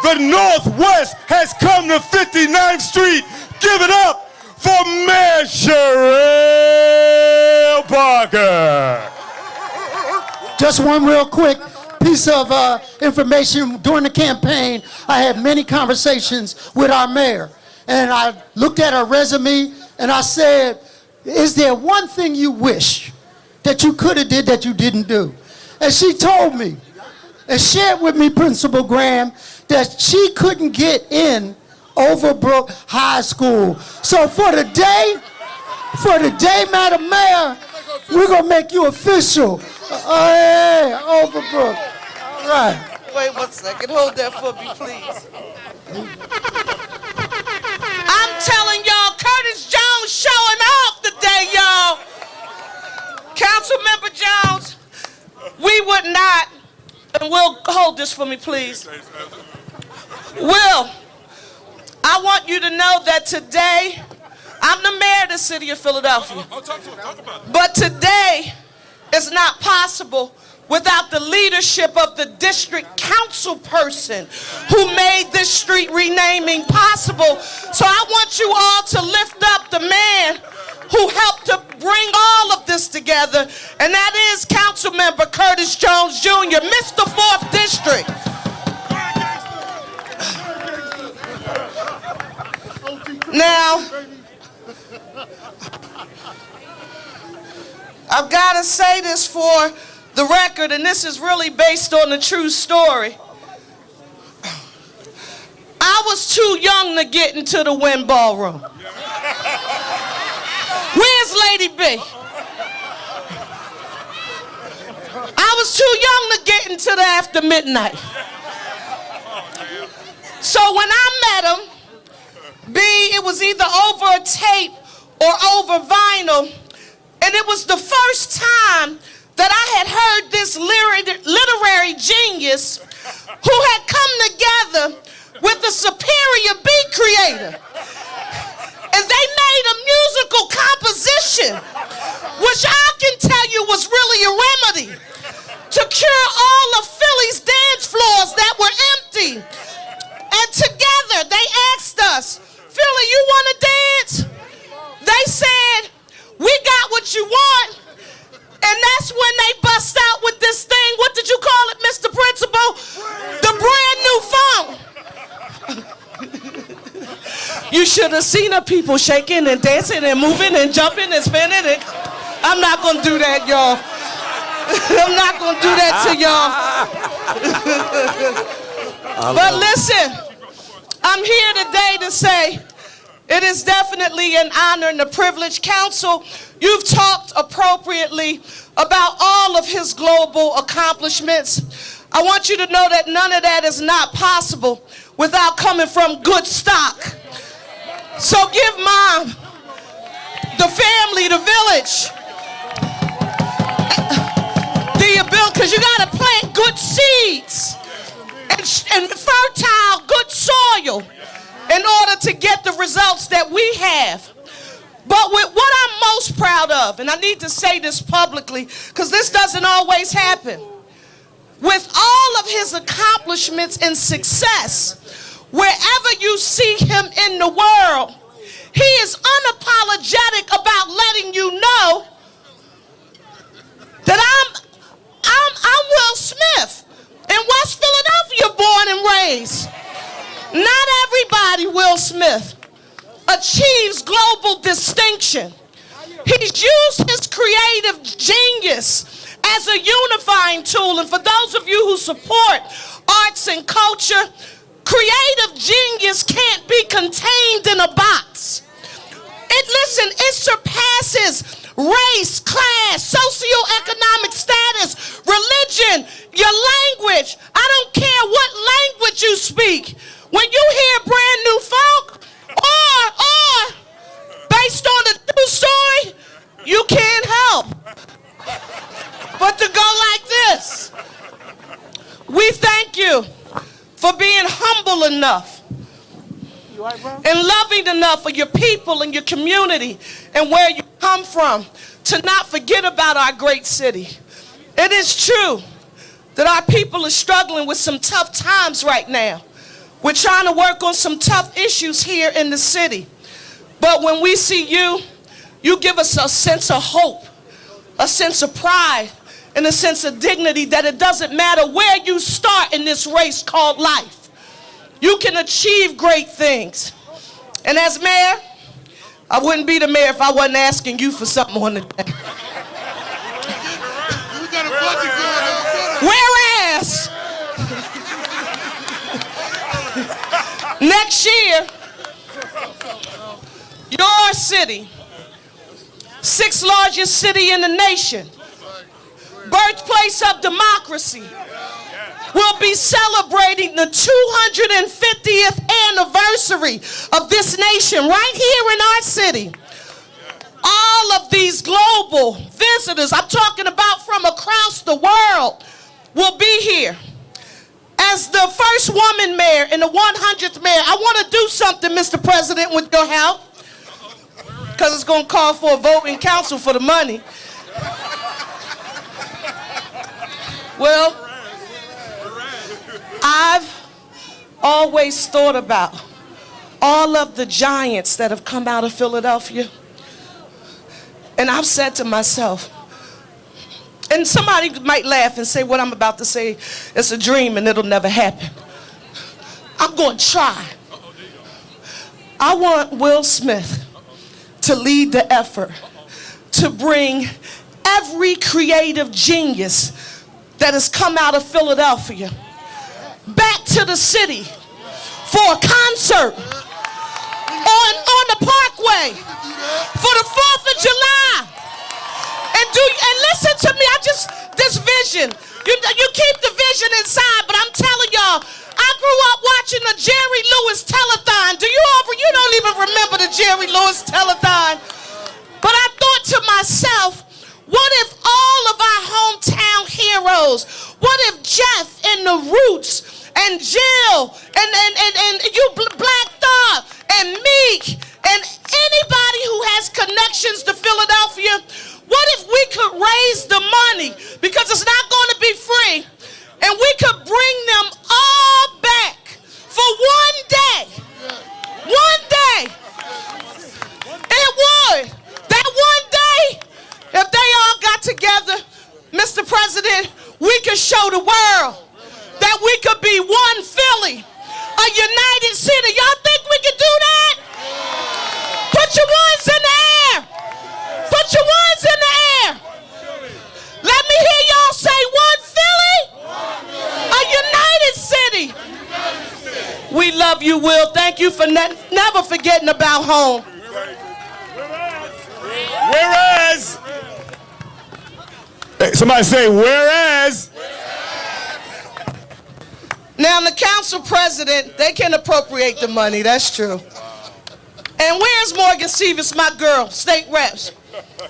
Speaker 2: the Northwest has come to 59th Street. Give it up for Mayor Cheryl Parker.
Speaker 8: Just one real quick piece of information. During the campaign, I had many conversations with our mayor. And I looked at her resume and I said, is there one thing you wish that you could have did that you didn't do? And she told me and shared with me, Principal Graham, that she couldn't get in Overbrook High School. So for the day, Madam Mayor, we're going to make you official. Hey, Overbrook. All right.
Speaker 17: Wait 1 second. Hold that for me, please.
Speaker 11: I'm telling y'all, Curtis Jones showing off today, y'all. Councilmember Jones, we would not, and Will, hold this for me, please. Will, I want you to know that today, I'm the mayor of the city of Philadelphia. But today is not possible without the leadership of the district council person who made this street renaming possible. So I want you all to lift up the man who helped to bring all of this together, and that is Councilmember Curtis Jones Jr., Mr. 4th District. Now, I've got to say this for the record, and this is really based on a true story. I was too young to get into the Wynn Ballroom. Where's Lady B? I was too young to get into the after midnight. So when I met him, B, it was either over a tape or over vinyl, and it was the first time that I had heard this literary genius who had come together with a superior beat creator. And they made a musical composition, which I can tell you was really a remedy to cure all of Philly's dance floors that were empty. And together they asked us, Philly, you want to dance? They said, we got what you want. And that's when they bust out with this thing. What did you call it, Mr. Principal? The brand new phone. You should have seen the people shaking and dancing and moving and jumping and spinning. And I'm not going to do that, y'all. I'm not going to do that to y'all. But listen, I'm here today to say it is definitely an honor and a privilege. Council, you've talked appropriately about all of his global accomplishments. I want you to know that none of that is not possible without coming from good stock. So give Mom, the family, the village, the ability, because you got to plant good seeds and fertile, good soil in order to get the results that we have. But with what I'm most proud of, and I need to say this publicly because this doesn't always happen, with all of his accomplishments and success,
Speaker 17: Wherever you see him in the world, he is unapologetic about letting you know that I'm Will Smith in West Philadelphia, born and raised. Not everybody, Will Smith, achieves global distinction. He's used his creative genius as a unifying tool. And for those of you who support arts and culture, creative genius can't be contained in a box. It surpasses race, class, socioeconomic status, religion, your language. I don't care what language you speak. When you hear brand new funk or based on a true story, you can't help but to go like this. We thank you for being humble enough and loving enough for your people and your community and where you come from to not forget about our great city. It is true that our people are struggling with some tough times right now. We're trying to work on some tough issues here in the city. But when we see you, you give us a sense of hope, a sense of pride, and a sense of dignity that it doesn't matter where you start in this race called life. You can achieve great things. And as mayor, I wouldn't be the mayor if I wasn't asking you for something on the day. Whereas, next year, your city, 6th largest city in the nation, birthplace of democracy, will be celebrating the 250th anniversary of this nation right here in our city. All of these global visitors, I'm talking about from across the world, will be here. As the first woman mayor and the 100th mayor, I want to do something, Mr. President, with your help, because it's going to call for a vote in council for the money. Well, I've always thought about all of the giants that have come out of Philadelphia. And I've said to myself, and somebody might laugh and say what I'm about to say is a dream and it'll never happen. I'm going to try. I want Will Smith to lead the effort to bring every creative genius that has come out of Philadelphia back to the city for a concert on the Parkway for the 4th of July. And listen to me, this vision, you keep the vision inside, but I'm telling y'all, I grew up watching the Jerry Lewis telethon. You don't even remember the Jerry Lewis telethon. But I thought to myself, what if all of our hometown heroes, what if Jeff and the Roots and Jill and you Black Thought and Meek and anybody who has connections to Philadelphia, what if we could raise the money, because it's not going to be free, and we could bring them all back for one day. One day. It would. That one day, if they all got together, Mr. President, we could show the world that we could be one Philly, a united city. Y'all think we could do that? Put your ones in the air. Put your ones in the air. Let me hear y'all say one Philly, a united city. We love you, Will. Thank you for never forgetting about home.
Speaker 2: Whereas, somebody say, whereas.
Speaker 17: Now, the council president, they can appropriate the money, that's true. And where's Morgan Seavis, my girl, state reps?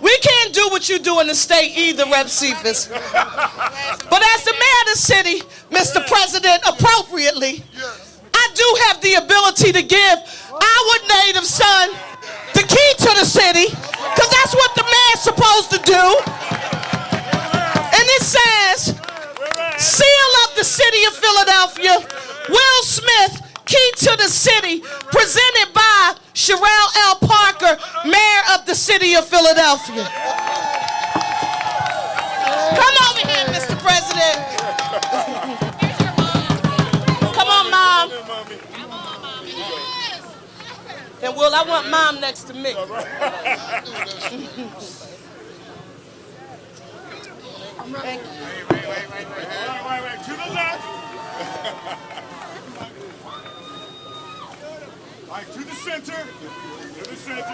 Speaker 17: We can't do what you do in the state either, Rep Seavis. But as the mayor of the city, Mr. President, appropriately, I do have the ability to give our native son the key to the city, because that's what the mayor's supposed to do. And it says, seal of the city of Philadelphia, Will Smith, key to the city, presented by Sherelle L. Parker, Mayor of the City of Philadelphia. Come over here, Mr. President. Come on, Mom. And Will, I want Mom next to me. Thank you.
Speaker 2: Wait. To the left. All right, to the center. To the center. To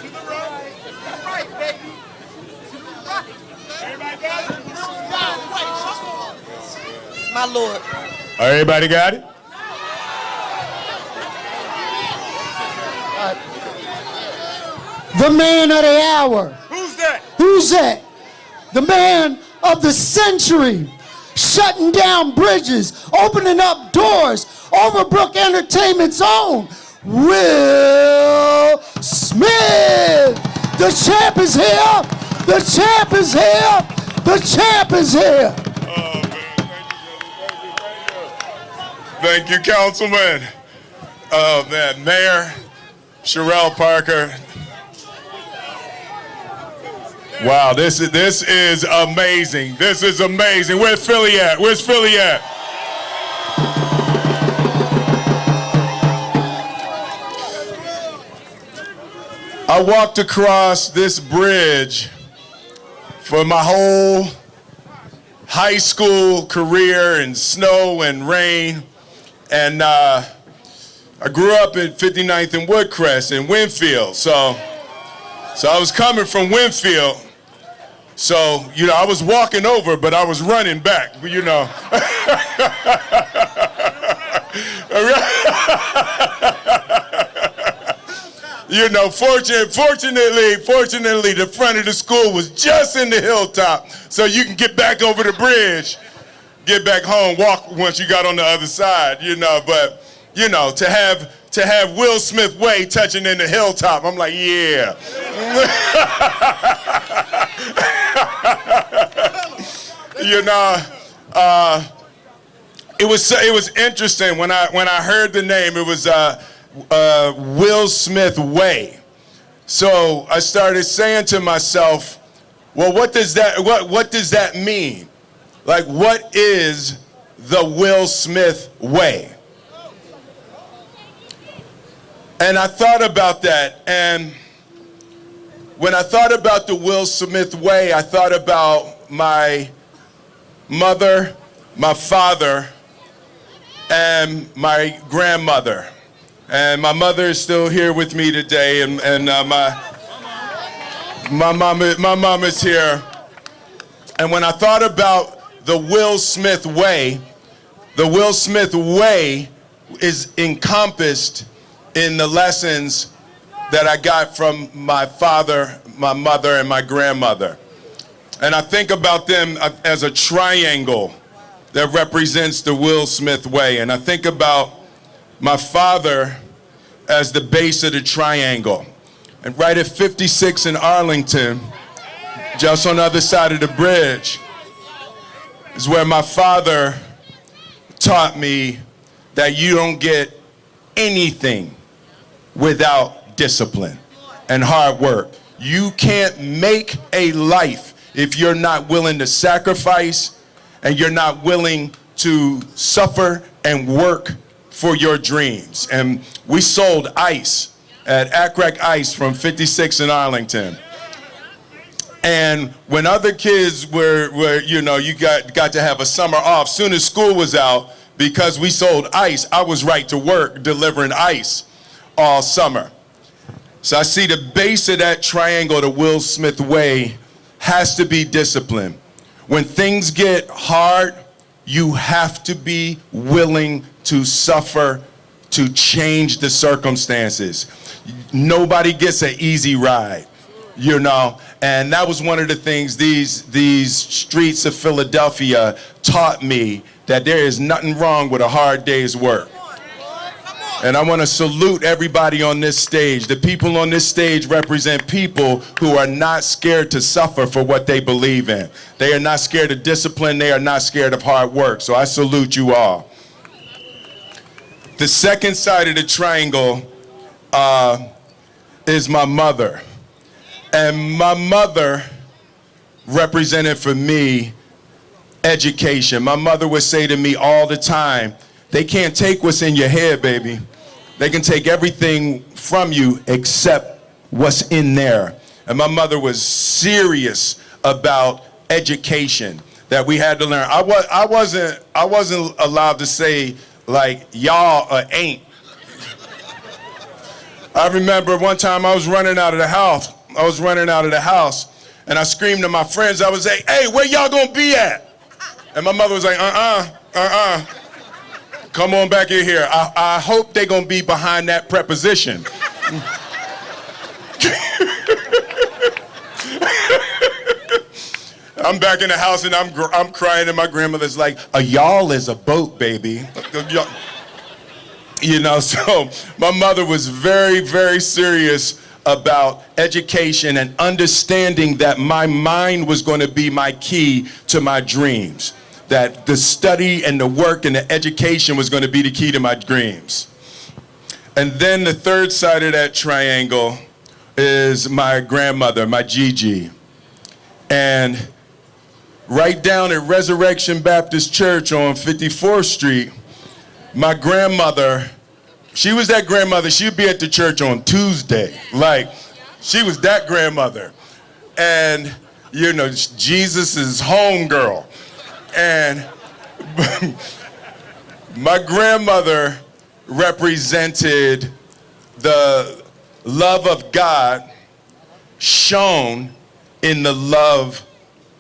Speaker 2: the right. Right, baby. Everybody got it?
Speaker 17: My Lord.
Speaker 2: Everybody got it?
Speaker 8: The man of the hour.
Speaker 2: Who's that?
Speaker 8: Who's that? The man of the century. Shutting down bridges, opening up doors. Overbrook Entertainment's own Will Smith. The champ is here. The champ is here. The champ is here.
Speaker 2: Oh, man. Thank you, Councilman. Oh, man. Mayor Sherelle Parker. Wow, this is amazing. This is amazing. Where's Philly at? Where's Philly at? I walked across this bridge for my whole high school career in snow and rain. And I grew up at 59th and Woodcrest in Winfield. So I was coming from Winfield. So, you know, I was walking over, but I was running back, you know. You know, fortunately, the front of the school was just in the hilltop, so you can get back over the bridge, get back home, walk once you got on the other side, you know. But, you know, to have Will Smith Way touching in the hilltop, I'm like, yeah. You know, it was interesting when I heard the name. It was Will Smith Way. So I started saying to myself, well, what does that mean? Like, what is the Will Smith Way? And I thought about that, and when I thought about the Will Smith Way, I thought about my mother, my father, and my grandmother. And my mother is still here with me today, and my mom is here. And when I thought about the Will Smith Way is encompassed in the lessons that I got from my father, my mother, and my grandmother. And I think about them as a triangle that represents the Will Smith Way. And I think about my father as the base of the triangle. And right at 56 in Arlington, just on the other side of the bridge, is where my father taught me that you don't get anything without discipline and hard work. You can't make a life if you're not willing to sacrifice and you're not willing to suffer and work for your dreams. And we sold ice at Acrack Ice from 56 in Arlington. And when other kids were you know, you got to have a summer off, soon as school was out, because we sold ice, I was right to work delivering ice all summer. So I see the base of that triangle, the Will Smith Way, has to be discipline. When things get hard, you have to be willing to suffer to change the circumstances. Nobody gets an easy ride, you know. And that was one of the things these streets of Philadelphia taught me, that there is nothing wrong with a hard day's work. And I want to salute everybody on this stage. The people on this stage represent people who are not scared to suffer for what they believe in. They are not scared of discipline. They are not scared of hard work. So I salute you all. The second side of the triangle is my mother. And my mother represented for me education. My mother would say to me all the time, they can't take what's in your head, baby. They can take everything from you except what's in there. And my mother was serious about education that we had to learn. I wasn't allowed to say like y'all or ain't. I remember one time I was running out of the house. And I screamed to my friends. I was like, hey, where y'all gonna be at? And my mother was like, come on back in here. I hope they gonna be behind that preposition. I'm back in the house and I'm crying and my grandmother's like, a y'all is a boat, baby. You know, so my mother was very, very serious about education and understanding that my mind was going to be my key to my dreams. That the study and the work and the education was going to be the key to my dreams. And then the third side of that triangle is my grandmother, my Gigi. And right down at Resurrection Baptist Church on 54th Street, my grandmother, she was that grandmother, she'd be at the church on Tuesday. Like, she was that grandmother. And, you know, Jesus' home girl. And my grandmother represented the love of God shown in the love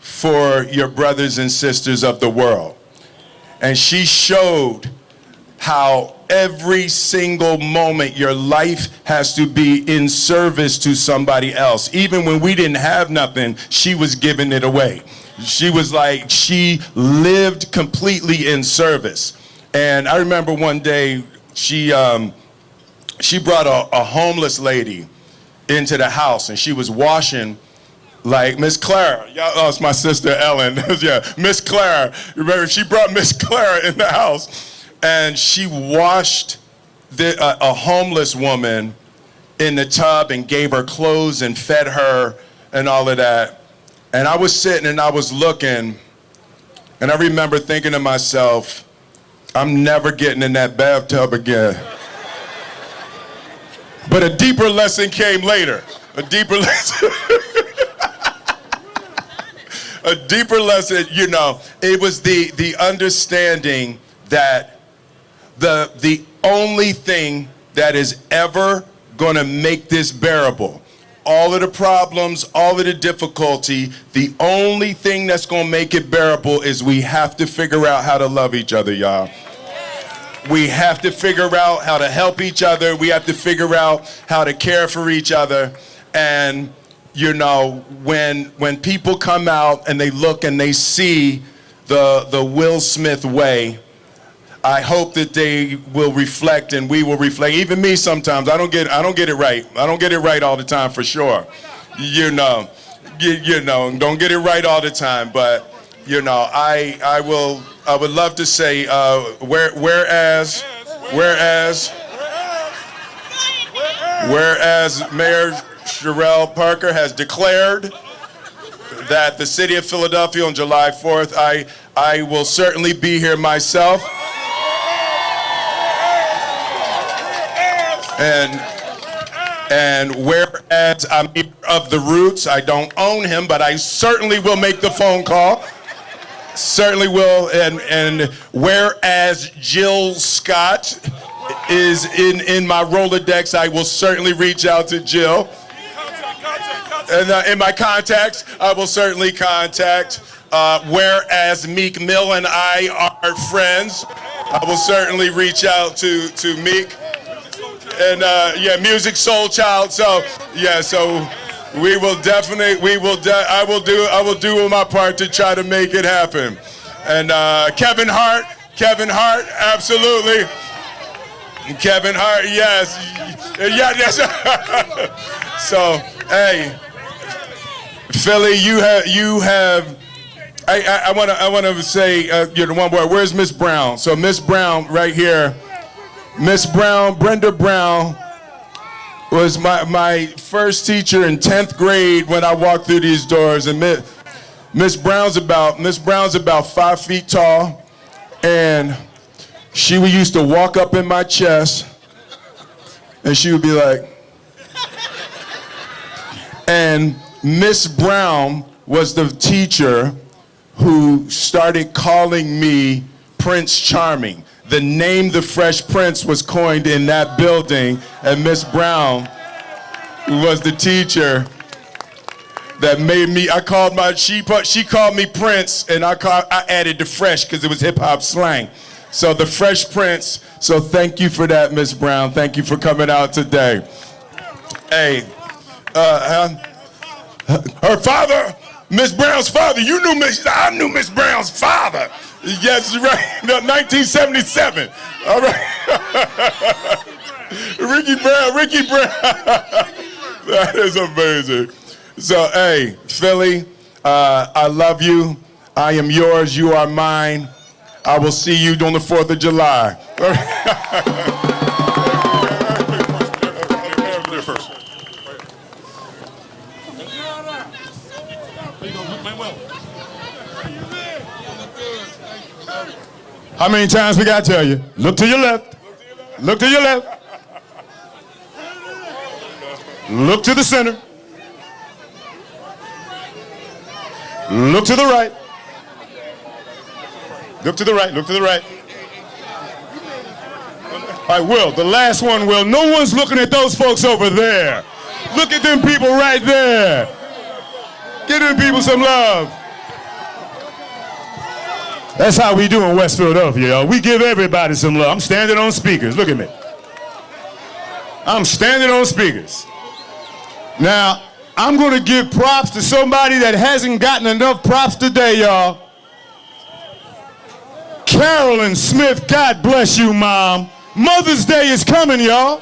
Speaker 2: for your brothers and sisters of the world. And she showed how every single moment your life has to be in service to somebody else. Even when we didn't have nothing, she was giving it away. She was like, she lived completely in service. And I remember one day she brought a homeless lady into the house, and she was washing, like Miss Clara. Oh, it's my sister Ellen. Yeah, Miss Clara. Remember, she brought Miss Clara in the house. And she washed a homeless woman in the tub and gave her clothes and fed her and all of that. And I was sitting and I was looking, and I remember thinking to myself, I'm never getting in that bathtub again. But a deeper lesson came later. A deeper lesson. A deeper lesson, you know, it was the understanding that the only thing that is ever going to make this bearable, all of the problems, all of the difficulty, the only thing that's going to make it bearable is we have to figure out how to love each other, y'all. We have to figure out how to help each other. We have to figure out how to care for each other. And, you know, when people come out and they look and they see the Will Smith way, I hope that they will reflect and we will reflect. Even me sometimes, I don't get it right. I don't get it right all the time for sure. You know, don't get it right all the time. But, you know, I would love to say, whereas Mayor Sherelle Parker has declared that the city of Philadelphia on July 4th, I will certainly be here myself. And whereas I'm of the Roots, I don't own him, but I certainly will make the phone call. Certainly will. And whereas Jill Scott is in my Rolodex, I will certainly reach out to Jill. And in my contacts, I will certainly contact. Whereas Meek Mill and I are friends, I will certainly reach out to Meek. And yeah, Music Soul Child. So yeah, so we will definitely, I will do my part to try to make it happen. And Kevin Hart, absolutely. Kevin Hart, yes. Yeah, yes. So, hey, Philly, you have. I want to say you're the one word. Where's Miss Brown? So Miss Brown right here. Miss Brown, Brenda Brown, was my first teacher in 10th grade when I walked through these doors. And Miss Brown's about 5 feet tall, and she used to walk up in my chest, and she would be like, and Miss Brown was the teacher who started calling me Prince Charming. The name The Fresh Prince was coined in that building, and Miss Brown was the teacher that made me, she called me Prince, and I added the Fresh because it was hip hop slang. So The Fresh Prince, so thank you for that, Miss Brown. Thank you for coming out today. Hey, her father, Miss Brown's father, I knew Miss Brown's father. Yes, right, 1977. All right. Ricky Brown. That is amazing. So, hey, Philly, I love you. I am yours, you are mine. I will see you on the 4th of July. How many times we gotta tell you? Look to your left. Look to your left. Look to the center. Look to the right. Look to the right. Look to the right. All right, Will, the last one, Will. No one's looking at those folks over there. Look at them people right there. Give them people some love. That's how we do in West Philadelphia, y'all. We give everybody some love. I'm standing on speakers. Look at me. I'm standing on speakers. Now, I'm going to give props to somebody that hasn't gotten enough props today, y'all. Carolyn Smith, God bless you, Mom. Mother's Day is coming, y'all.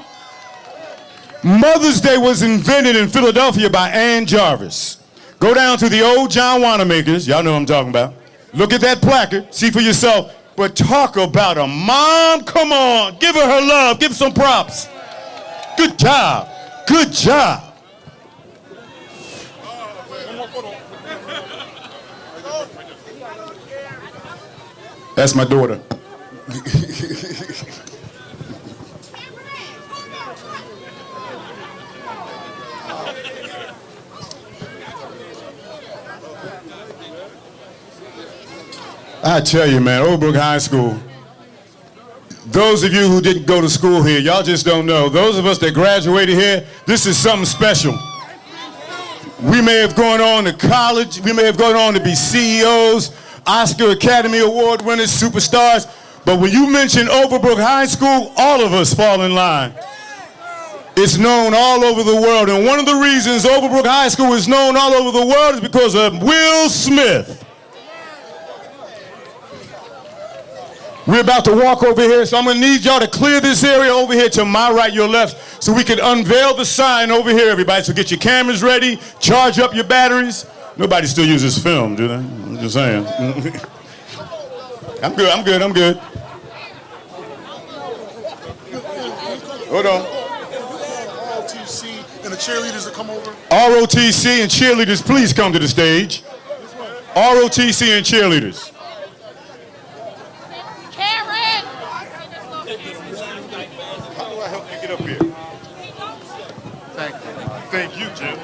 Speaker 2: Mother's Day was invented in Philadelphia by Ann Jarvis. Go down to the old John Wanamaker's. Y'all know what I'm talking about. Look at that placard. See for yourself. But talk about a mom. Come on. Give her her love. Give her some props. Good job. Good job. That's my daughter. I tell you, man, Overbrook High School, those of you who didn't go to school here, y'all just don't know. Those of us that graduated here, this is something special. We may have gone on to college, we may have gone on to be CEOs, Oscar Academy Award winners, superstars, but when you mention Overbrook High School, all of us fall in line. It's known all over the world, and one of the reasons Overbrook High School is known all over the world is because of Will Smith. We're about to walk over here, so I'm going to need y'all to clear this area over here to my right, your left, so we can unveil the sign over here, everybody. So get your cameras ready, charge up your batteries. Nobody still uses film, do they? I'm just saying. I'm good. Hold on.
Speaker 9: ROTC and the cheerleaders that come over.
Speaker 2: ROTC and cheerleaders, please come to the stage. ROTC and cheerleaders. How do I help you get up here?
Speaker 9: Thank you.
Speaker 2: Thank you, Jim.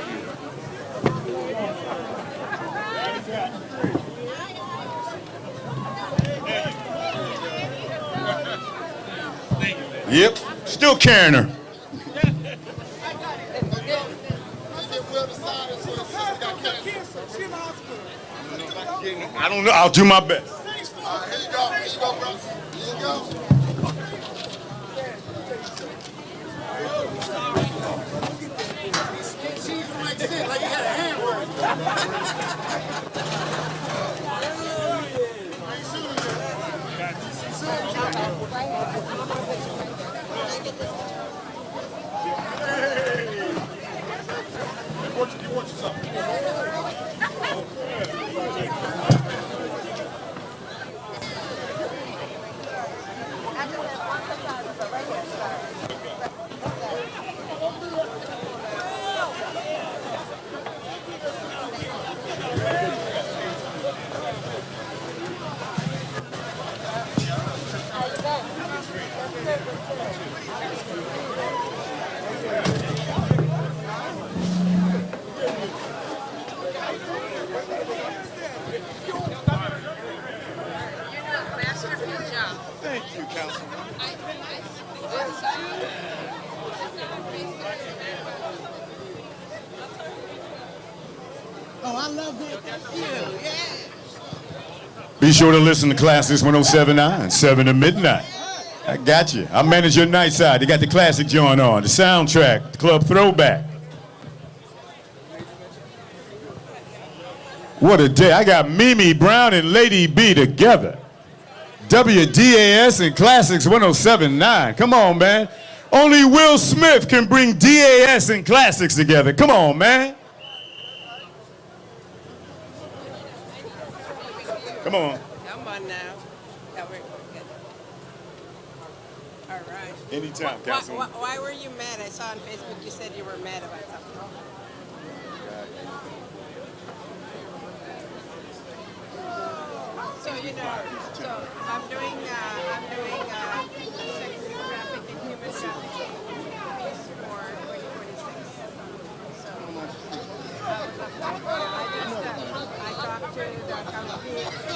Speaker 2: Yep, still carrying her. I don't know, I'll do my best.
Speaker 9: Here you go, bro. Here you go.
Speaker 2: Thank you, Councilman.
Speaker 18: Oh, I love it. Thank you. Yeah.
Speaker 2: Be sure to listen to Classics 107.9, 7 to midnight. I got you. I manage your night side. They got the classic joint on, the soundtrack, the club throwback. What a day. I got Mimi Brown and Lady B together. WDAS and Classics 107.9. Come on, man. Only Will Smith can bring DAS and Classics together. Come on, man. Come on.
Speaker 12: Come on now. All right.
Speaker 2: Anytime, Councilman.
Speaker 12: Why were you mad? I saw on Facebook you said you were mad about something. So so I'm doing sex traffic and human trafficking piece for 2046. So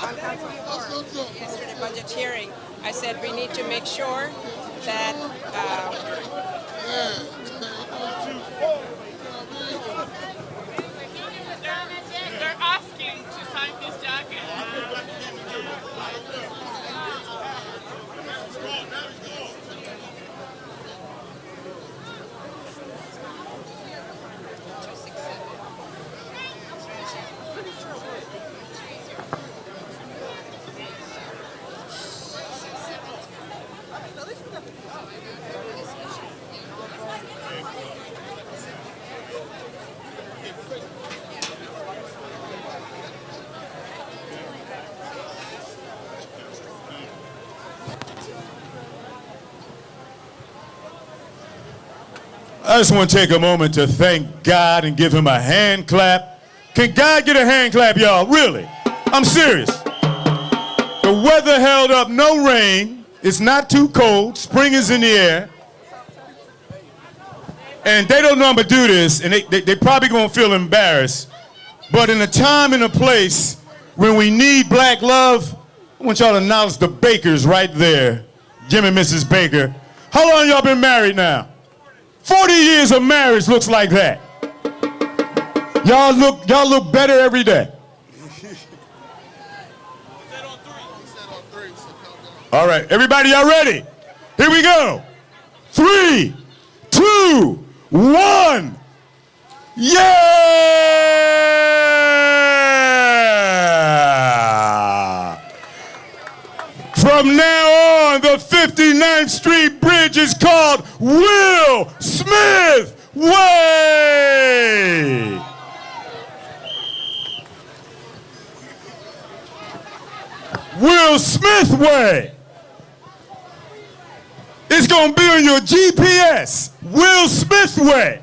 Speaker 12: I talked to the council yesterday budget hearing. I said we need to make sure that
Speaker 10: They're asking to sign this jacket.
Speaker 2: I just want to take a moment to thank God and give him a hand clap. Can God get a hand clap, y'all? Really? I'm serious. The weather held up, no rain. It's not too cold. Spring is in the air. And they don't normally do this, and they probably going to feel embarrassed. But in a time and a place when we need black love, I want y'all to acknowledge the Bakers right there. Jim and Mrs. Baker. How long y'all been married now? 40 years of marriage looks like that. Y'all look better every day. All right, everybody, y'all ready? Here we go. 3, 2, 1. Yeah! From now on, the 59th Street Bridge is called Will Smith Way. Will Smith Way. It's going to be on your GPS, Will Smith Way.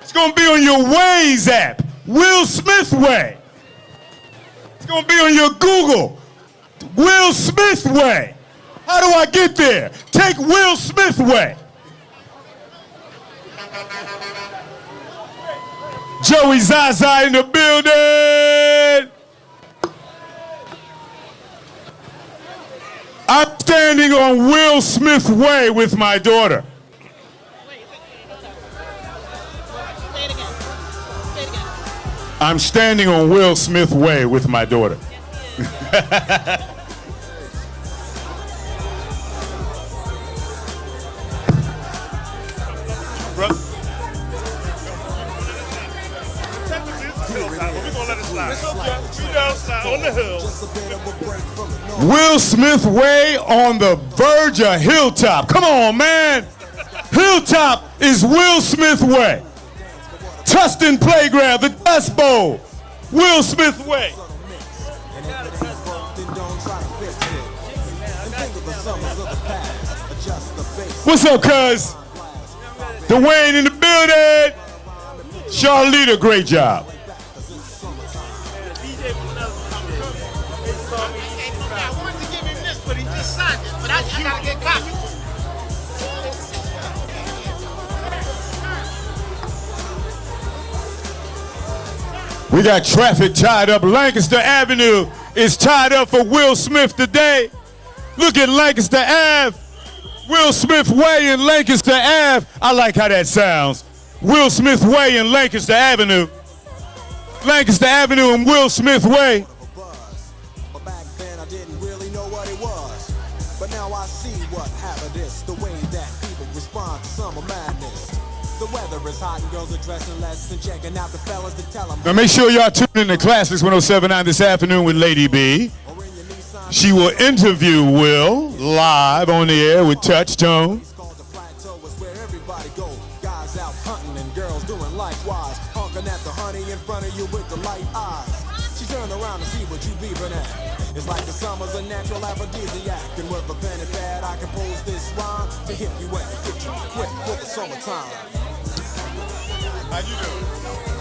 Speaker 2: It's going to be on your Waze app, Will Smith Way. It's going to be on your Google, Will Smith Way. How do I get there? Take Will Smith Way. Joey Zaza in the building. I'm standing on Will Smith Way with my daughter. I'm standing on Will Smith Way with my daughter. It's okay. We outside on the hill. Will Smith Way on the verge of Hilltop. Come on, man. Hilltop is Will Smith Way. Tustin Playground, the Dust Bowl. Will Smith Way. What's up, cuz? Dwayne in the building. Charlita, great job.
Speaker 8: I wanted to give him this, but he just signed it. But I gotta get copies.
Speaker 2: We got traffic tied up. Lancaster Avenue is tied up for Will Smith today. Look at Lancaster Ave. Will Smith Way in Lancaster Ave. I like how that sounds. Will Smith Way in Lancaster Avenue. Lancaster Avenue and Will Smith Way.
Speaker 1: But back then I didn't really know what it was. But now I see what happened is the way that people respond to summer madness. The weather is hot and girls are dressing less and checking out the fellas to tell them.
Speaker 2: Now make sure y'all tune in to Classics 107.9 this afternoon with Lady B. She will interview Will live on the air with Touch Tone.
Speaker 1: Guys out hunting and girls doing likewise, honking at the honey in front of you with the light eyes. She turned around to see what you beeping at. It's like the summer's a natural aphrodisiac, and with a pen and pad I compose this rhyme to hit you and get you quick for the summertime.
Speaker 2: How you doing?